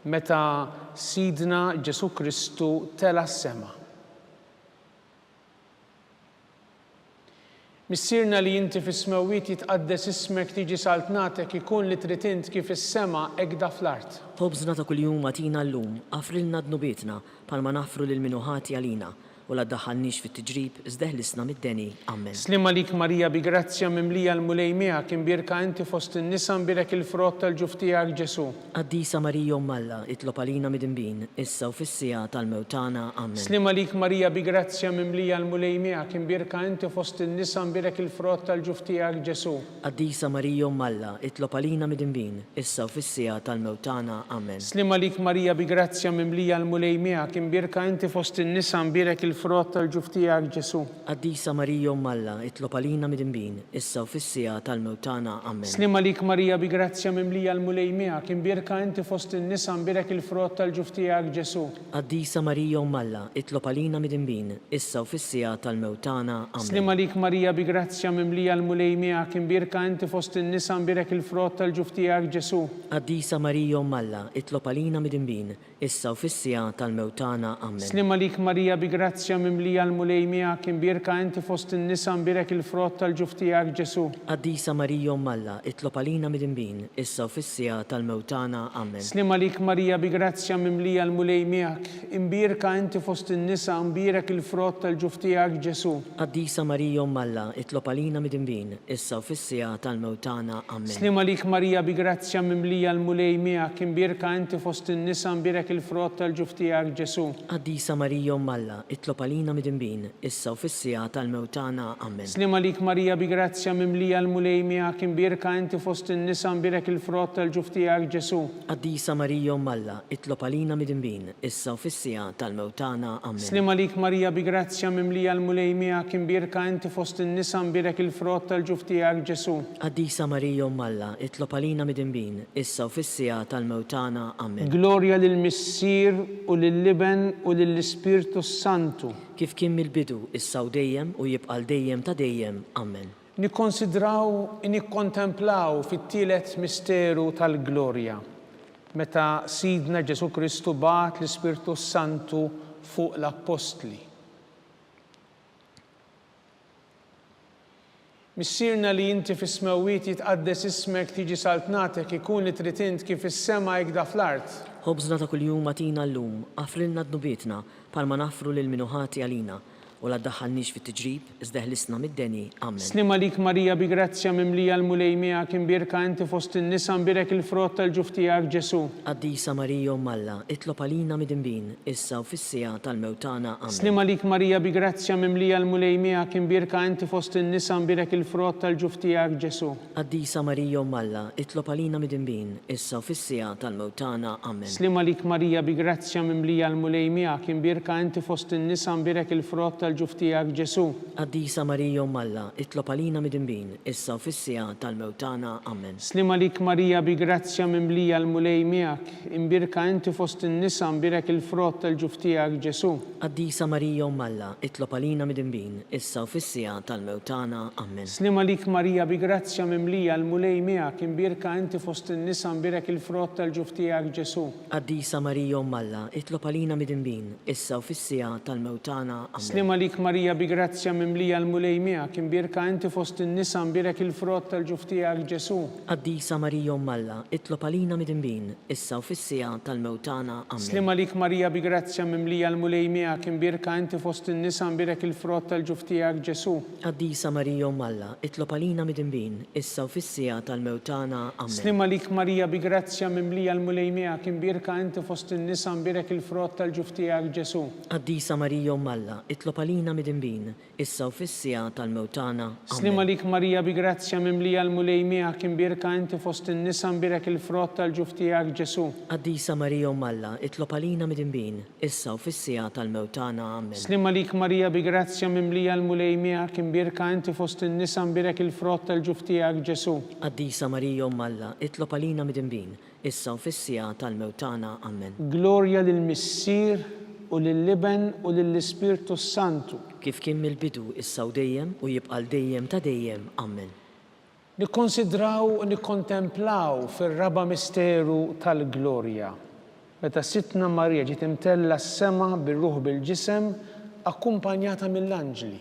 S2: meta Sidna Ġesu Kristu tela s-sema. Missierna li inti fis-smewwiet jitqaddes ismek tiġi saltnatek ikun li trid int kif is-sema hekk fl-art.
S3: Ħobżna ta' kuljum għatina llum, afrilna dnubietna palma nafru lil minuħati għalina u la ddaħħalniex fit-tiġrib iżdeħlisna mid-deni. Amen.
S2: Slima lik Marija bi grazzja mimlija l-mulej miegħek imbirka inti fost in-nisa imbirek il-frott tal-ġuf tiegħek Ġesu.
S3: Qaddisa Marija Malla, itlob għalina mid-inbin, issa u fis-sija tal-mewtana. Amen.
S2: Slima lik Marija bi grazzja mimlija l-mulej miegħek imbirka inti fost in-nisa imbirek il-frott tal-ġuf tiegħek Ġesu.
S3: Qaddisa Marija Malla, itlob għalina mid-inbin, issa u fis-sija tal-mewtana. Amen.
S2: Slima lik Marija bi grazzja mimlija l-mulej miegħek imbirka inti fost in-nisa imbirek il-frott tal-ġuf tiegħek Ġesu.
S3: Qaddisa Marija Malla, itlob għalina mid-inbin, issa u fis-sija tal-mewtana. Amen.
S2: Slima lik Marija bi grazzja mimlija l-mulej miegħek imbirka inti fost in-nisa imbirek il-frott tal-ġuf tiegħek Ġesu.
S3: Qaddisa Marija Malla, itlob għalina mid-inbin, issa u fis-sija tal-mewtana. Amen.
S2: Slima lik Marija bi grazzja mimlija l-mulej miegħek imbirka inti fost in-nisa imbirek il-frott tal-ġuf tiegħek Ġesu.
S3: Qaddisa Marija Malla, itlob għalina mid-inbin, issa u fis-sija tal-mewtana. Amen.
S2: Slima lik Marija bi grazzja mimlija l-mulej miegħek imbirka inti fost in-nisa imbirek il-frott tal-ġuf tiegħek Ġesu.
S3: Qaddisa Marija Malla, itlob għalina mid-inbin, issa u fis-sija tal-mewtana. Amen.
S2: Slima lik Marija bi grazzja mimlija l-mulej miegħek imbirka inti fost in-nisa imbirek il-frott tal-ġuf tiegħek Ġesu.
S3: Qaddisa Marija Malla, itlob għalina mid-inbin, issa u fis-sija tal-mewtana. Amen.
S2: Slima lik Marija bi grazzja mimlija l-mulej miegħek imbirka inti fost in-nisa imbirek il-frott tal-ġuf tiegħek Ġesu.
S3: Qaddisa Marija Malla, itlob għalina mid-inbin, issa u fis-sija tal-mewtana. Amen.
S2: Slima lik Marija bi grazzja mimlija l-mulej miegħek imbirka inti fost in-nisa imbirek il-frott tal-ġuf tiegħek Ġesu.
S3: Qaddisa Marija Malla, itlob għalina mid-inbin, issa u fis-sija tal-mewtana. Amen.
S2: Slima lik Marija bi grazzja mimlija l-mulej miegħek imbirka inti fost in-nisa imbirek il-frott tal-ġuf tiegħek Ġesu.
S3: Qaddisa Marija Malla, itlob għalina mid-inbin, issa u fis-sija tal-mewtana. Amen.
S2: Glorja lill-Missier u lill-Liben u lill-Ispirtu Santu.
S3: Kif kien mill-bidu, issa u dejjem u jibqal dejjem ta' dejjem. Amen.
S2: Nikkonsidraw, nikkontemplaw fit-tielet misteru tal-glorja, meta Sidna Ġesu Kristu bagħat l-Ispirtu Santu fuq l-Apostli. Missierna li inti fis-smewwiet jitqaddes ismek tiġi saltnatek ikun li trid int kif is-sema hekk fl-art.
S3: Ħobżna ta' kuljum matina llum, għafrilna d-nubietna palma nafru lil minuħati għalina u la ddaħħalniex fit-tiġrib, iżda ħlisna mid-deni. Amen.
S2: Slima lik Marija bi grazzja mimlija l-mulej miegħek imbirka inti fost in-nisa mbirek il-frott tal-ġuf tiegħek Ġesu.
S3: Qaddisa Marija Umm Alla, itlob għalina mid-inbin, issa u fis-sija tal-mewtana. Amen.
S2: Slima lik Marija bi grazzja mimlija l-mulej miegħek imbirka inti fost in-nisa mbirek il-frott tal-ġuf tiegħek Ġesu.
S3: Qaddisa Marija Umm Alla, itlob għalina mid-inbin, issa u fis-sija tal-mewtana. Amen.
S2: Slima lik Marija bi grazzja mimlija l-mulej miegħek imbirka inti fost in-nisa mbirek il-frott tal-ġuf tiegħek Ġesu.
S3: Qaddisa Marija Umm Alla, itlob għalina mid-inbin, issa u fis-sija tal-mewtana. Amen.
S2: Slima lik Marija bi grazzja mimlija l-mulej miegħek imbirka inti fost in-nisa mbirek il-frott tal-ġuf tiegħek Ġesu.
S3: Qaddisa Marija Umm Alla, itlob għalina mid-inbin, issa u fis-sija tal-mewtana. Amen.
S2: Slima lik Marija bi grazzja mimlija l-mulej miegħek imbirka inti fost in-nisa mbirek il-frott tal-ġuf tiegħek Ġesu.
S3: Qaddisa Marija Umm Alla, itlob għalina mid-inbin, issa u fis-sija tal-mewtana. Amen.
S2: Slima lik Marija bi grazzja mimlija l-mulej miegħek imbirka inti fost in-nisa mbirek il-frott tal-ġuf tiegħek Ġesu.
S3: Qaddisa Marija Umm Alla, itlob għalina mid-inbin, issa u fis-sija tal-mewtana. Amen.
S2: Slima lik Marija bi grazzja mimlija l-mulej miegħek imbirka inti fost in-nisa mbirek il-frott tal-ġuf tiegħek Ġesu.
S3: Qaddisa Marija Umm Alla, itlob għalina mid-inbin, issa u fis-sija tal-mewtana. Amen.
S2: Slima lik Marija bi grazzja mimlija l-mulej miegħek imbirka inti fost in-nisa mbirek il-frott tal-ġuf tiegħek Ġesu.
S3: Qaddisa Marija Umm Alla, itlob għalina mid-inbin, issa u fis-sija tal-mewtana.
S2: Slima lik Marija bi grazzja mimlija l-mulej miegħek imbirka inti fost in-nisa mbirek il-frott tal-ġuf tiegħek Ġesu.
S3: Qaddisa Marija Umm Alla, itlob għalina mid-inbin, issa u fis-sija tal-mewtana. Amen.
S2: Slima lik Marija bi grazzja mimlija l-mulej miegħek imbirka inti fost in-nisa mbirek il-frott tal-ġuf tiegħek Ġesu.
S3: Qaddisa Marija Umm Alla, itlob għalina mid-inbin, issa u fis-sija tal-mewtana. Amen.
S2: Glorja lill-Missier u lill-Liben u lill-Ispirtu Santu.
S3: Kif kien mill-bidu issa u dejjem u jibqal dejjem ta' dejjem. Amen.
S2: Nikkonsidraw u nikkontemplaw fir-raba misteru tal-glorja. Meta Sitna Marija ġiet imtella s-sema bir-ruħ bil-ġisem akkumpanjata mill-anġli.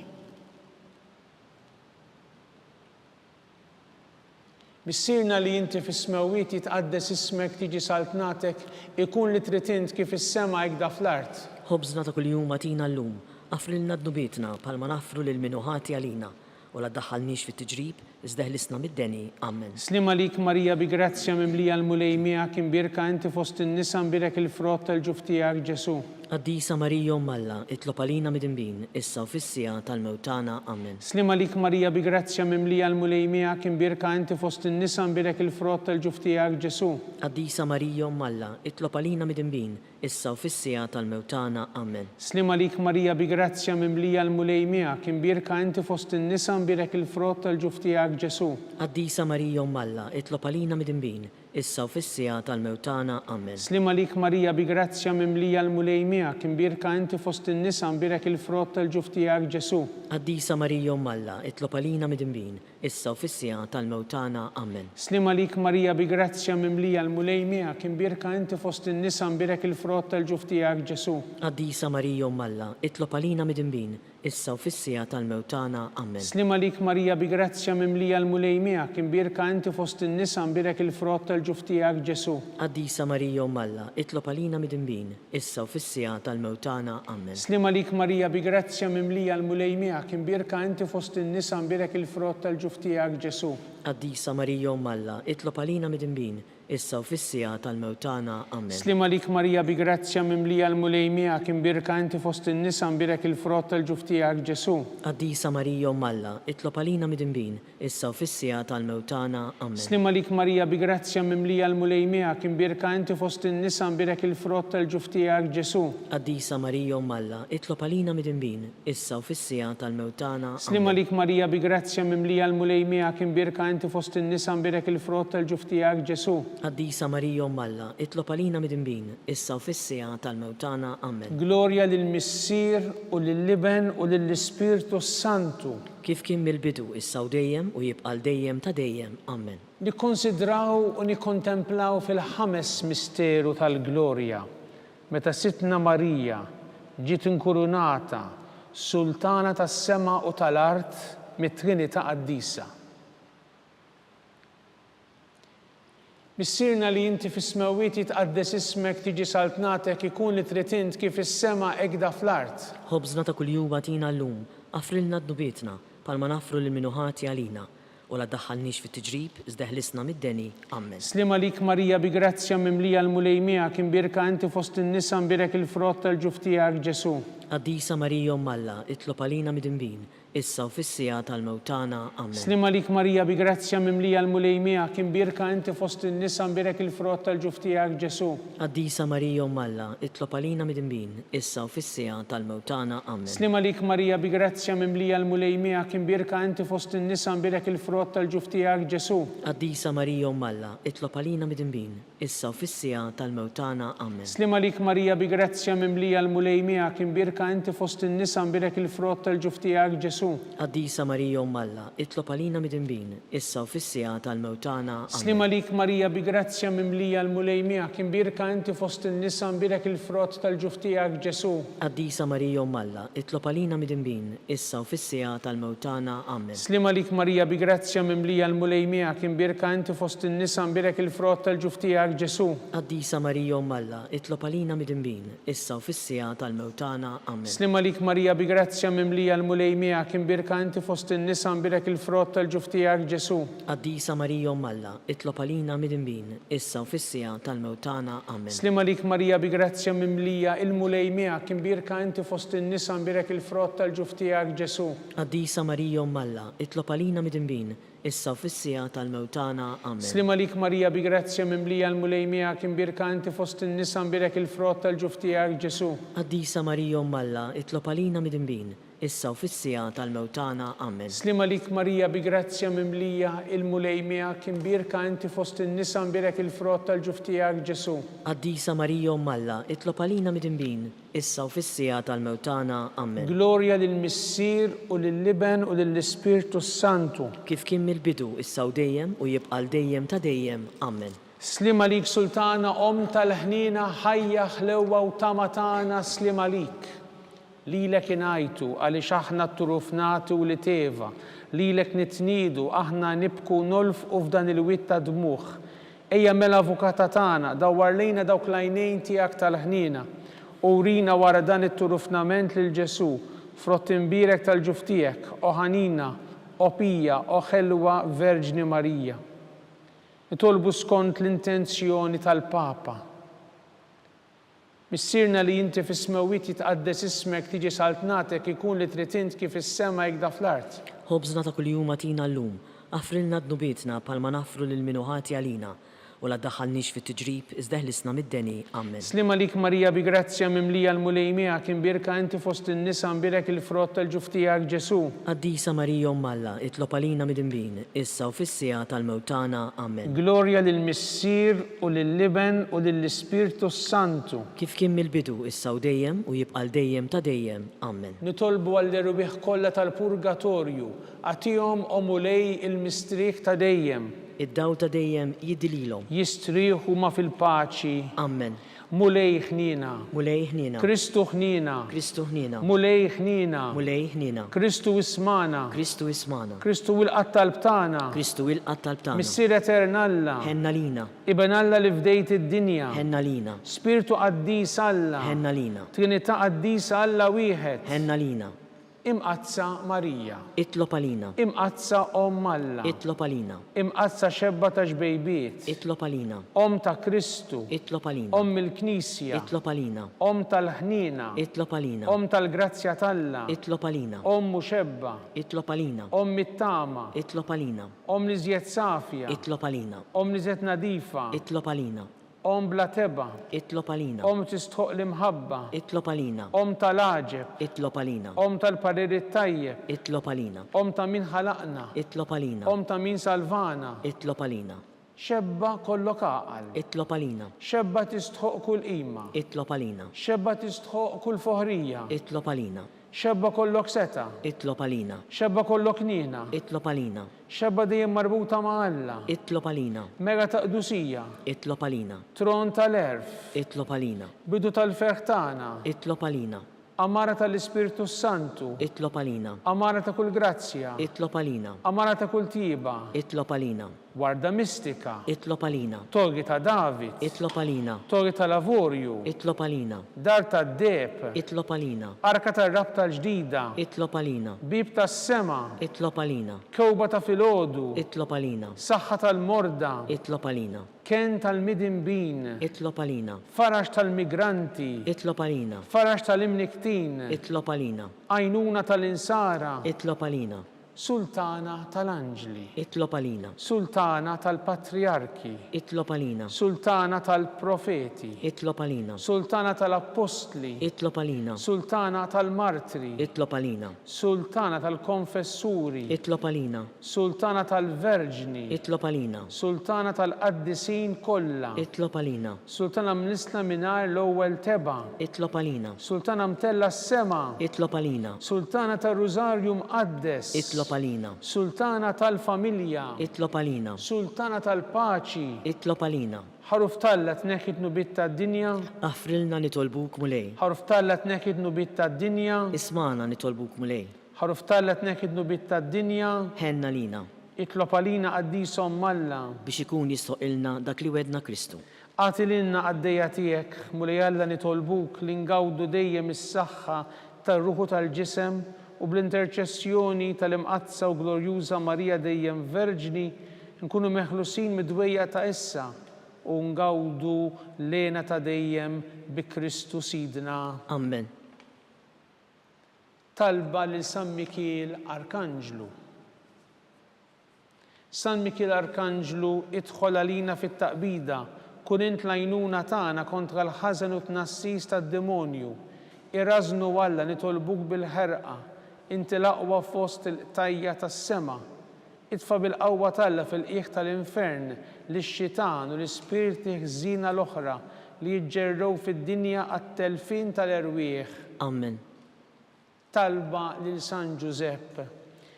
S2: Missirna li inti fis-smewwiet jitqaddes ismek tiġi saltnatek ikun li trid int kif is-sema hekk fl-art.
S3: Ħobżna ta' kuljum matina llum, għafrilna d-nubietna palma nafru lil minuħati għalina u la ddaħħalniex fit-tiġrib, iżda ħlisna mid-deni. Amen.
S2: Slima lik Marija bi grazzja mimlija l-mulej miegħek imbirka inti fost in-nisa mbirek il-frott tal-ġuf tiegħek Ġesu.
S3: Qaddisa Marija Umm Alla, itlob għalina mid-inbin, issa u fis-sija tal-mewtana. Amen.
S2: Slima lik Marija bi grazzja mimlija l-mulej miegħek imbirka inti fost in-nisa mbirek il-frott tal-ġuf tiegħek Ġesu.
S3: Qaddisa Marija Umm Alla, itlob għalina mid-inbin, issa u fis-sija tal-mewtana. Amen.
S2: Slima lik Marija bi grazzja mimlija l-mulej miegħek imbirka inti fost in-nisa mbirek il-frott tal-ġuf tiegħek Ġesu.
S3: Qaddisa Marija Umm Alla, itlob għalina mid-inbin, issa u fis-sija tal-mewtana. Amen.
S2: Slima lik Marija bi grazzja mimlija l-mulej miegħek imbirka inti fost in-nisa mbirek il-frott tal-ġuf tiegħek Ġesu.
S3: Qaddisa Marija Umm Alla, itlob għalina mid-inbin, issa u fis-sija tal-mewtana. Amen.
S2: Slima lik Marija bi grazzja mimlija l-mulej miegħek imbirka inti fost in-nisa mbirek il-frott tal-ġuf tiegħek Ġesu.
S3: Qaddisa Marija Umm Alla, itlob għalina mid-inbin, issa u fis-sija tal-mewtana. Amen.
S2: Slima lik Marija bi grazzja mimlija l-mulej miegħek imbirka inti fost in-nisa mbirek il-frott tal-ġuf tiegħek Ġesu.
S3: Qaddisa Marija Umm Alla, itlob għalina mid-inbin, issa u fis-sija tal-mewtana. Amen.
S2: Slima lik Marija bi grazzja mimlija l-mulej miegħek imbirka inti fost in-nisa mbirek il-frott tal-ġuf tiegħek Ġesu.
S3: Qaddisa Marija Umm Alla, itlob għalina mid-inbin, issa u fis-sija tal-mewtana. Amen.
S2: Slima lik Marija bi grazzja mimlija l-mulej miegħek imbirka inti fost in-nisa mbirek il-frott tal-ġuf tiegħek Ġesu.
S3: Qaddisa Marija Umm Alla, itlob għalina mid-inbin, issa u fis-sija tal-mewtana. Amen.
S2: Slima lik Marija bi grazzja mimlija l-mulej miegħek imbirka inti fost in-nisa mbirek il-frott tal-ġuf tiegħek Ġesu.
S3: Qaddisa Marija Umm Alla, itlob għalina mid-inbin, issa u fis-sija tal-mewtana.
S2: Slima lik Marija bi grazzja mimlija l-mulej miegħek imbirka inti fost in-nisa mbirek il-frott tal-ġuf tiegħek Ġesu.
S3: Qaddisa Marija Umm Alla, itlob għalina mid-inbin, issa u fis-sija tal-mewtana. Amen.
S2: Glorja lill-Missier u lill-Liben u lill-Ispirtu Santu.
S3: Kif kien mill-bidu issa u dejjem u jibqal dejjem ta' dejjem. Amen.
S2: Nikkonsidraw u nikkontemplaw fil-ħames misteru tal-glorja. Meta Sitna Marija ġiet inkurunata sultana tas-sema u tal-art mit-Trinità Qaddisa. Missirna li inti fis-smawiet jitqaddes ismek tiġi saltnatek ikun li trid int kif is-sema ekda fl-art.
S3: ħobżna ta' kuljum tina llum, affrilna d-nubietna, palma nafru lil minuħati għalina, u la ddaħħalniex fit-tiġrib, iżdeħlisna mid-deni. Amen.
S2: Slima lik Marija bi grazzja mimlija l-mulejmija kien birka inti fost in-nisa mbirek il-frott tal-ġuf tiegħek Ġesu.
S3: Qaddisa Marija Malla, itlob għalina mid-imbin, issa u fis-sija tal-mewtana. Amen.
S2: Slima lik Marija bi grazzja mimlija l-mulejmija kien birka inti fost in-nisa mbirek il-frott tal-ġuf tiegħek Ġesu.
S3: Qaddisa Marija Malla, itlob għalina mid-imbin, issa u fis-sija tal-mewtana. Amen.
S2: Slima lik Marija bi grazzja mimlija l-mulejmija kien birka inti fost in-nisa mbirek il-frott tal-ġuf tiegħek Ġesu.
S3: Qaddisa Marija Malla, itlob għalina mid-imbin, issa u fis-sija tal-mewtana. Amen.
S2: Slima lik Marija bi grazzja mimlija l-mulejmija kien birka inti fost in-nisa mbirek il-frott tal-ġuf tiegħek Ġesu.
S3: Qaddisa Marija Malla, itlob għalina mid-imbin, issa u fis-sija tal-mewtana.
S2: Slima lik Marija bi grazzja mimlija l-mulejmija kien birka inti fost in-nisa mbirek il-frott tal-ġuf tiegħek Ġesu.
S3: Qaddisa Marija Malla, itlob għalina mid-imbin, issa u fis-sija tal-mewtana. Amen.
S2: Slima lik Marija bi grazzja mimlija l-mulejmija kien birka inti fost in-nisa mbirek il-frott tal-ġuf tiegħek Ġesu.
S3: Qaddisa Marija Malla, itlob għalina mid-imbin, issa u fis-sija tal-mewtana. Amen.
S2: Slima lik Marija bi grazzja mimlija l-mulejmija kien birka inti fost in-nisa mbirek il-frott tal-ġuf tiegħek Ġesu.
S3: Qaddisa Marija Malla, itlob għalina mid-imbin, issa u fis-sija tal-mewtana. Amen.
S2: Slima lik Marija bi grazzja mimlija il-mulejmija kien birka inti fost in-nisa mbirek il-frott tal-ġuf tiegħek Ġesu.
S3: Qaddisa Marija Malla, itlob għalina mid-imbin, issa u fis-sija tal-mewtana. Amen.
S2: Slima lik Marija bi grazzja mimlija l-mulejmija kien birka inti fost in-nisa mbirek il-frott tal-ġuf tiegħek Ġesu.
S3: Qaddisa Marija Malla, itlob għalina mid-imbin, issa u fis-sija tal-mewtana. Amen.
S2: Slima lik Marija bi grazzja mimlija il-mulejmija kien birka inti fost in-nisa mbirek il-frott tal-ġuf tiegħek Ġesu.
S3: Qaddisa Marija Malla, itlob għalina mid-imbin, issa u fis-sija tal-mewtana. Amen.
S2: Glorja lill-Missier u lill-Liben u lill-Ispirtu Santu.
S3: Kif kien mill-bidu, issa u dejjem u jibqa' dejjem ta' dejjem. Amen.
S2: Slima lik Sultana tal-ħnina ħajja ħlewwa u tamatana slima lik. Lilek inajtu għaliex aħna t-turufnatu li teva, lilek nitnidu aħna nibku nolfqu f'dan il-witt ta' dmuħ. Ejja mela avukata tagħna dawwar lejna dawk l-għajnejn tiegħek tal-ħnina u rina wara dan it-turufnament lil Ġesu frott imbirek tal-ġuf tiegħek, o ħanina, o pija, o ħelwa Verġni Marija. Nitolbu skont l-intenzjoni tal-Papa. Missirna li inti fis-smawiet jitqaddes ismek tiġi saltnatek ikun li trid int kif is-sema jekda fl-art.
S3: Ħobżna ta' kuljum tina llum, affrilna d-nubietna palma nafru lil minuħati għalina, u la ddaħħalniex fit-tiġrib, iżdeħlisna mid-deni. Amen.
S2: Slima lik Marija bi grazzja mimlija l-mulejmija kien birka inti fost in-nisa mbirek il-frott tal-ġuf tiegħek Ġesu.
S3: Qaddisa Marija Malla, itlob għalina mid-imbin, issa u fis-sija tal-mewtana. Amen.
S2: Glorja lill-Missier u lill-Liben u lill-Ispirtu Santu.
S3: Kif kien mill-bidu, issa u dejjem u jibqa' dejjem ta' dejjem. Amen.
S2: Nitolbu għall-irubieħ kollha tal-purgatorju, għatihom omulej il-mistrieħ ta' dejjem.
S3: Id-daw ta' dejjem jiddililhom.
S2: Jistrieħu ma fil-paċi.
S3: Amen.
S2: Mulej ħnina.
S3: Mulej ħnina.
S2: Kristu ħnina.
S3: Kristu ħnina.
S2: Mulej ħnina.
S3: Mulej ħnina.
S2: Kristu ismana.
S3: Kristu ismana.
S2: Kristu il-qatt tal-btana.
S3: Kristu il-qatt tal-btana.
S2: Missier eternalla.
S3: Ħenna lina.
S2: Iben Alla li fdejt id-dinja.
S3: Ħenna lina.
S2: Spiritu qaddis Alla.
S3: Ħenna lina.
S2: Trinità qaddisa Alla wieħed.
S3: Ħenna lina.
S2: Imqazza Marija.
S3: Itlob għalina.
S2: Imqazza Alla.
S3: Itlob għalina.
S2: Imqazza xebba ta' xbejbiet.
S3: Itlob għalina.
S2: Ta' Kristu.
S3: Itlob għalina.
S2: Il-Knisja.
S3: Itlob għalina.
S2: Tal-ħnina.
S3: Itlob għalina.
S2: Tal-grazzja Talla.
S3: Itlob għalina.
S2: Muxebba.
S3: Itlob għalina.
S2: Mit-tama.
S3: Itlob għalina.
S2: Li żjed safja.
S3: Itlob għalina.
S2: Li żjed nadifa.
S3: Itlob għalina.
S2: Bla teba.
S3: Itlob għalina.
S2: Tistħoq l-imħabba.
S3: Itlob għalina.
S2: Tal-aġeb.
S3: Itlob għalina.
S2: Tal-pariri tajjeb.
S3: Itlob għalina.
S2: Ta' min ħalaqna.
S3: Itlob għalina.
S2: Ta' min salvana.
S3: Itlob għalina.
S2: Xebba kollok aqal.
S3: Itlob għalina.
S2: Xebba tistħoq kull qima.
S3: Itlob għalina.
S2: Xebba tistħoq kull foħrija.
S3: Itlob għalina.
S2: Xebba kollok seta.
S3: Itlob għalina.
S2: Xebba kollok nina.
S3: Itlob għalina.
S2: Xebba dejjem marbuta ma' Alla.
S3: Itlob għalina.
S2: Mega ta' qdusija.
S3: Itlob għalina.
S2: Tron tal-erf.
S3: Itlob għalina.
S2: Bidu tal-ferħ tagħna.
S3: Itlob għalina.
S2: Amara tal-Ispirtu Santu.
S3: Itlob għalina.
S2: Amara ta' kull grazzja.
S3: Itlob għalina.
S2: Amara ta' kull tiba.
S3: Itlob għalina.
S2: Warda mistika,
S3: Itlob għalina.
S2: Torri ta' David,
S3: Itlob għalina.
S2: Torri ta' Lavorju,
S3: Itlob għalina.
S2: Dar ta' Deb,
S3: Itlob għalina.
S2: Arka ta' Rabta l-ġdida,
S3: Itlob għalina.
S2: Bib ta' Sema,
S3: Itlob għalina.
S2: Kewba ta' Filodu,
S3: Itlob għalina.
S2: Saħħa tal-Morda,
S3: Itlob għalina.
S2: Ken tal-Midinbin,
S3: Itlob għalina.
S2: Farax tal-Migranti,
S3: Itlob għalina.
S2: Farax tal-Imniktin,
S3: Itlob għalina.
S2: Għajnuna tal-Insara,
S3: Itlob għalina.
S2: Sultana tal-Anġli,
S3: Itlob għalina.
S2: Sultana tal-Patriarki,
S3: Itlob għalina.
S2: Sultana tal-Profeti,
S3: Itlob għalina.
S2: Sultana tal-Apostli,
S3: Itlob għalina.
S2: Sultana tal-Martri,
S3: Itlob għalina.
S2: Sultana tal-Konfessuri,
S3: Itlob għalina.
S2: Sultana tal-Verġni,
S3: Itlob għalina.
S2: Sultana tal-Qaddisin kollha,
S3: Itlob għalina.
S2: Sultana mnisla minar l-ewwel teba,
S3: Itlob għalina.
S2: Sultana mtella s-sema,
S3: Itlob għalina.
S2: Sultana tal-Rużarju mqaddes,
S3: Itlob għalina.
S2: Sultana tal-Familja,
S3: Itlob għalina.
S2: Sultana tal-Paċi,
S3: Itlob għalina.
S2: ħaruf tallet neħit nubit tad-dinja,
S3: Aħfrilna nitolbuk mulej.
S2: ħaruf tallet neħit nubit tad-dinja,
S3: Ismana nitolbuk mulej.
S2: ħaruf tallet neħit nubit tad-dinja,
S3: Ħenna lina
S2: itlob għalina qaddisom malla,
S3: biex ikun jistoqilna dak li wedna Kristu.
S2: għatilinna għaddejja tiegħek, mulej Alla nitolbuk li ngawdu dejjem is-saħħa tar-ruħu tal-ġisem u bl-interċessjoni tal-imqazza u glorjuża Marija dejjem Verġni nkunu meħlusin mid-dwejja ta' issa u ngawdu lena ta' dejjem bi Kristu Sidna.
S3: Amen.
S2: Talba lil San Mikiel Arkanġlu. San Mikiel Arkanġlu idħol għalina fit-taqbida, kun int l-għajnuna tagħna kontra l-ħażen u tnassis tad-demonju. Irrażnu Alla nitolbuk bil-ħerqa, inti l-aqwa fost il-qtajja tas-sema. Itfa' bil-qawwa Alla fil-qiegħ tal-infern lix-xitan u l-ispirti ħżina l-oħra li jiġġerrew fid-dinja għat-telfin tal-erwieħ.
S3: Amen.
S2: Talba lil San Giuseppe,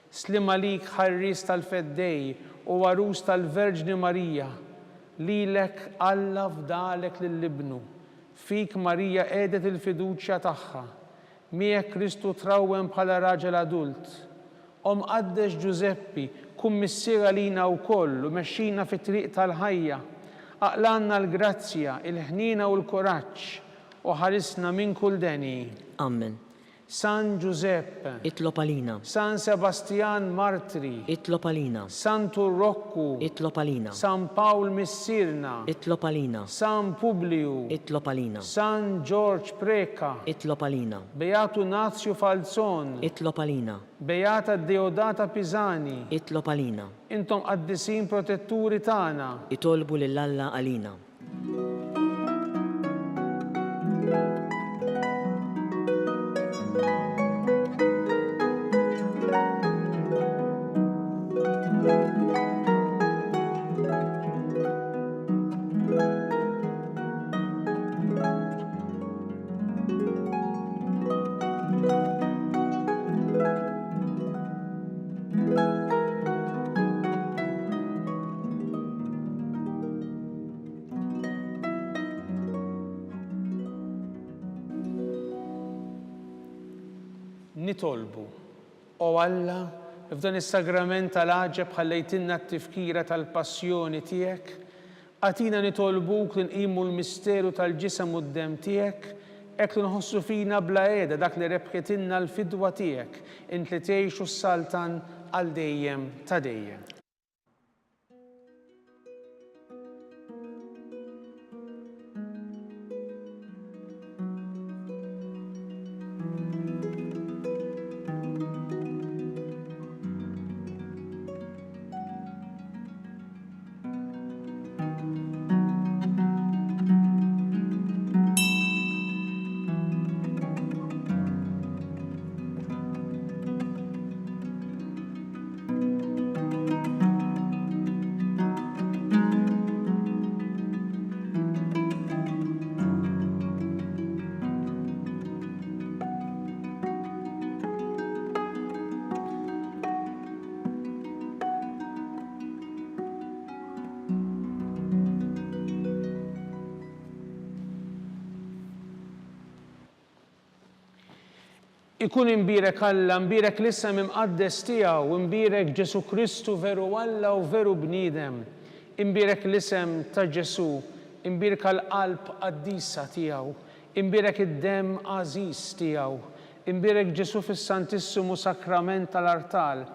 S2: slim għalik ħarris tal-feddej u warus tal-Verġni Marija, lilek Alla fdalek lill-ibnu, fik Marija qiegħdet il-fiduċja tagħha, miegħek Kristu trawwem bħala raġel adult. Qaddex Giuseppi, kun missier għalina wkoll u mexxina fit-triq tal-ħajja, aqlanna l-grazzja, il-ħnina u l-kuraġġ u ħarisna minn kull deni.
S3: Amen.
S2: San Giuseppe,
S3: Itlob għalina.
S2: San Sebastian Martri,
S3: Itlob għalina.
S2: San Turrokku,
S3: Itlob għalina.
S2: San Paul Missirna,
S3: Itlob għalina.
S2: San Publiu,
S3: Itlob għalina.
S2: San George Preka,
S3: Itlob għalina.
S2: Beatu Nazio Falzon,
S3: Itlob għalina.
S2: Beata Deodata Pisani,
S3: Itlob għalina.
S2: intom qaddisin protetturi tagħna.
S3: Itolbu lill-Alla għalina.
S2: Nitolbu, o Alla, f'dan is-sagrament tal-għaġeb ħallejtinna t-tifkira tal-passjoni tiegħek, għatina nitolbuk li nqimu l-misteru tal-ġisem u d-dem tiegħek, hekk li nħossu fina bla qiegħda dak li rebħetilna l-fidwa tiegħek, int li tgħixu s-saltan għal dejjem ta' dejjem. Ikun imbirek Alla, imbirek l-isem imqaddes tiegħu, imbirek Ġesu Kristu veru Alla u veru bniedem. Imbirek l-isem ta' Ġesu, imbirek l-qalb qaddisa tiegħu, imbirek id-dem għażiż tiegħu, imbirek Ġesu fis-Santissimu Sakrament tal-Artal,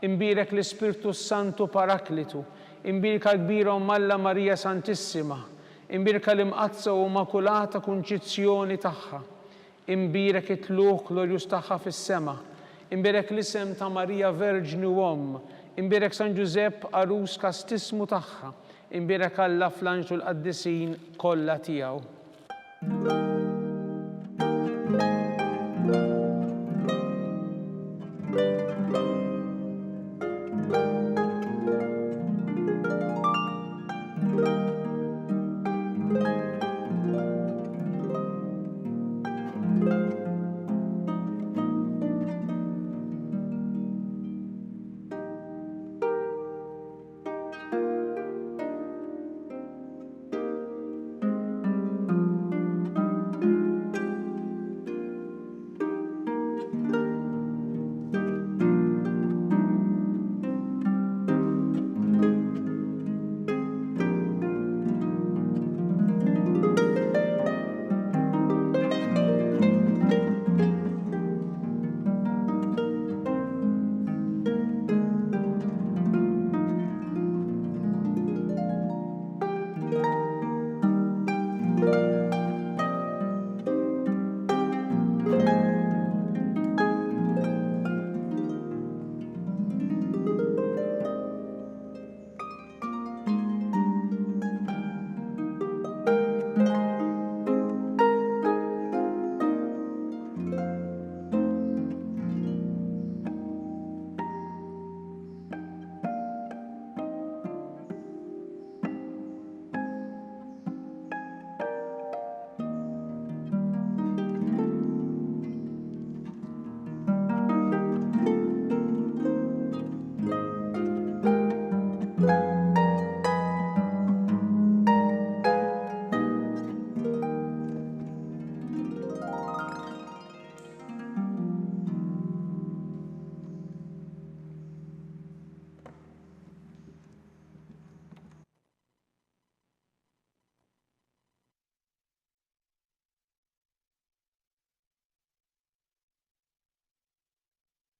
S2: imbirek l-Ispirtu Santu Paraklitu, imbirek l-kbirhom Alla Marija Santissima, imbirek l-imqazza u makulata kunċizzjoni tagħha, imbirek it-tluq glorjus tagħha fis-sema, imbirek l-isem ta' Marija Verġni u Omm, imbirek San Ġusepp Arus kastismu tagħha, imbirek Alla fl-anġlu l-qaddisin kollha tiegħu.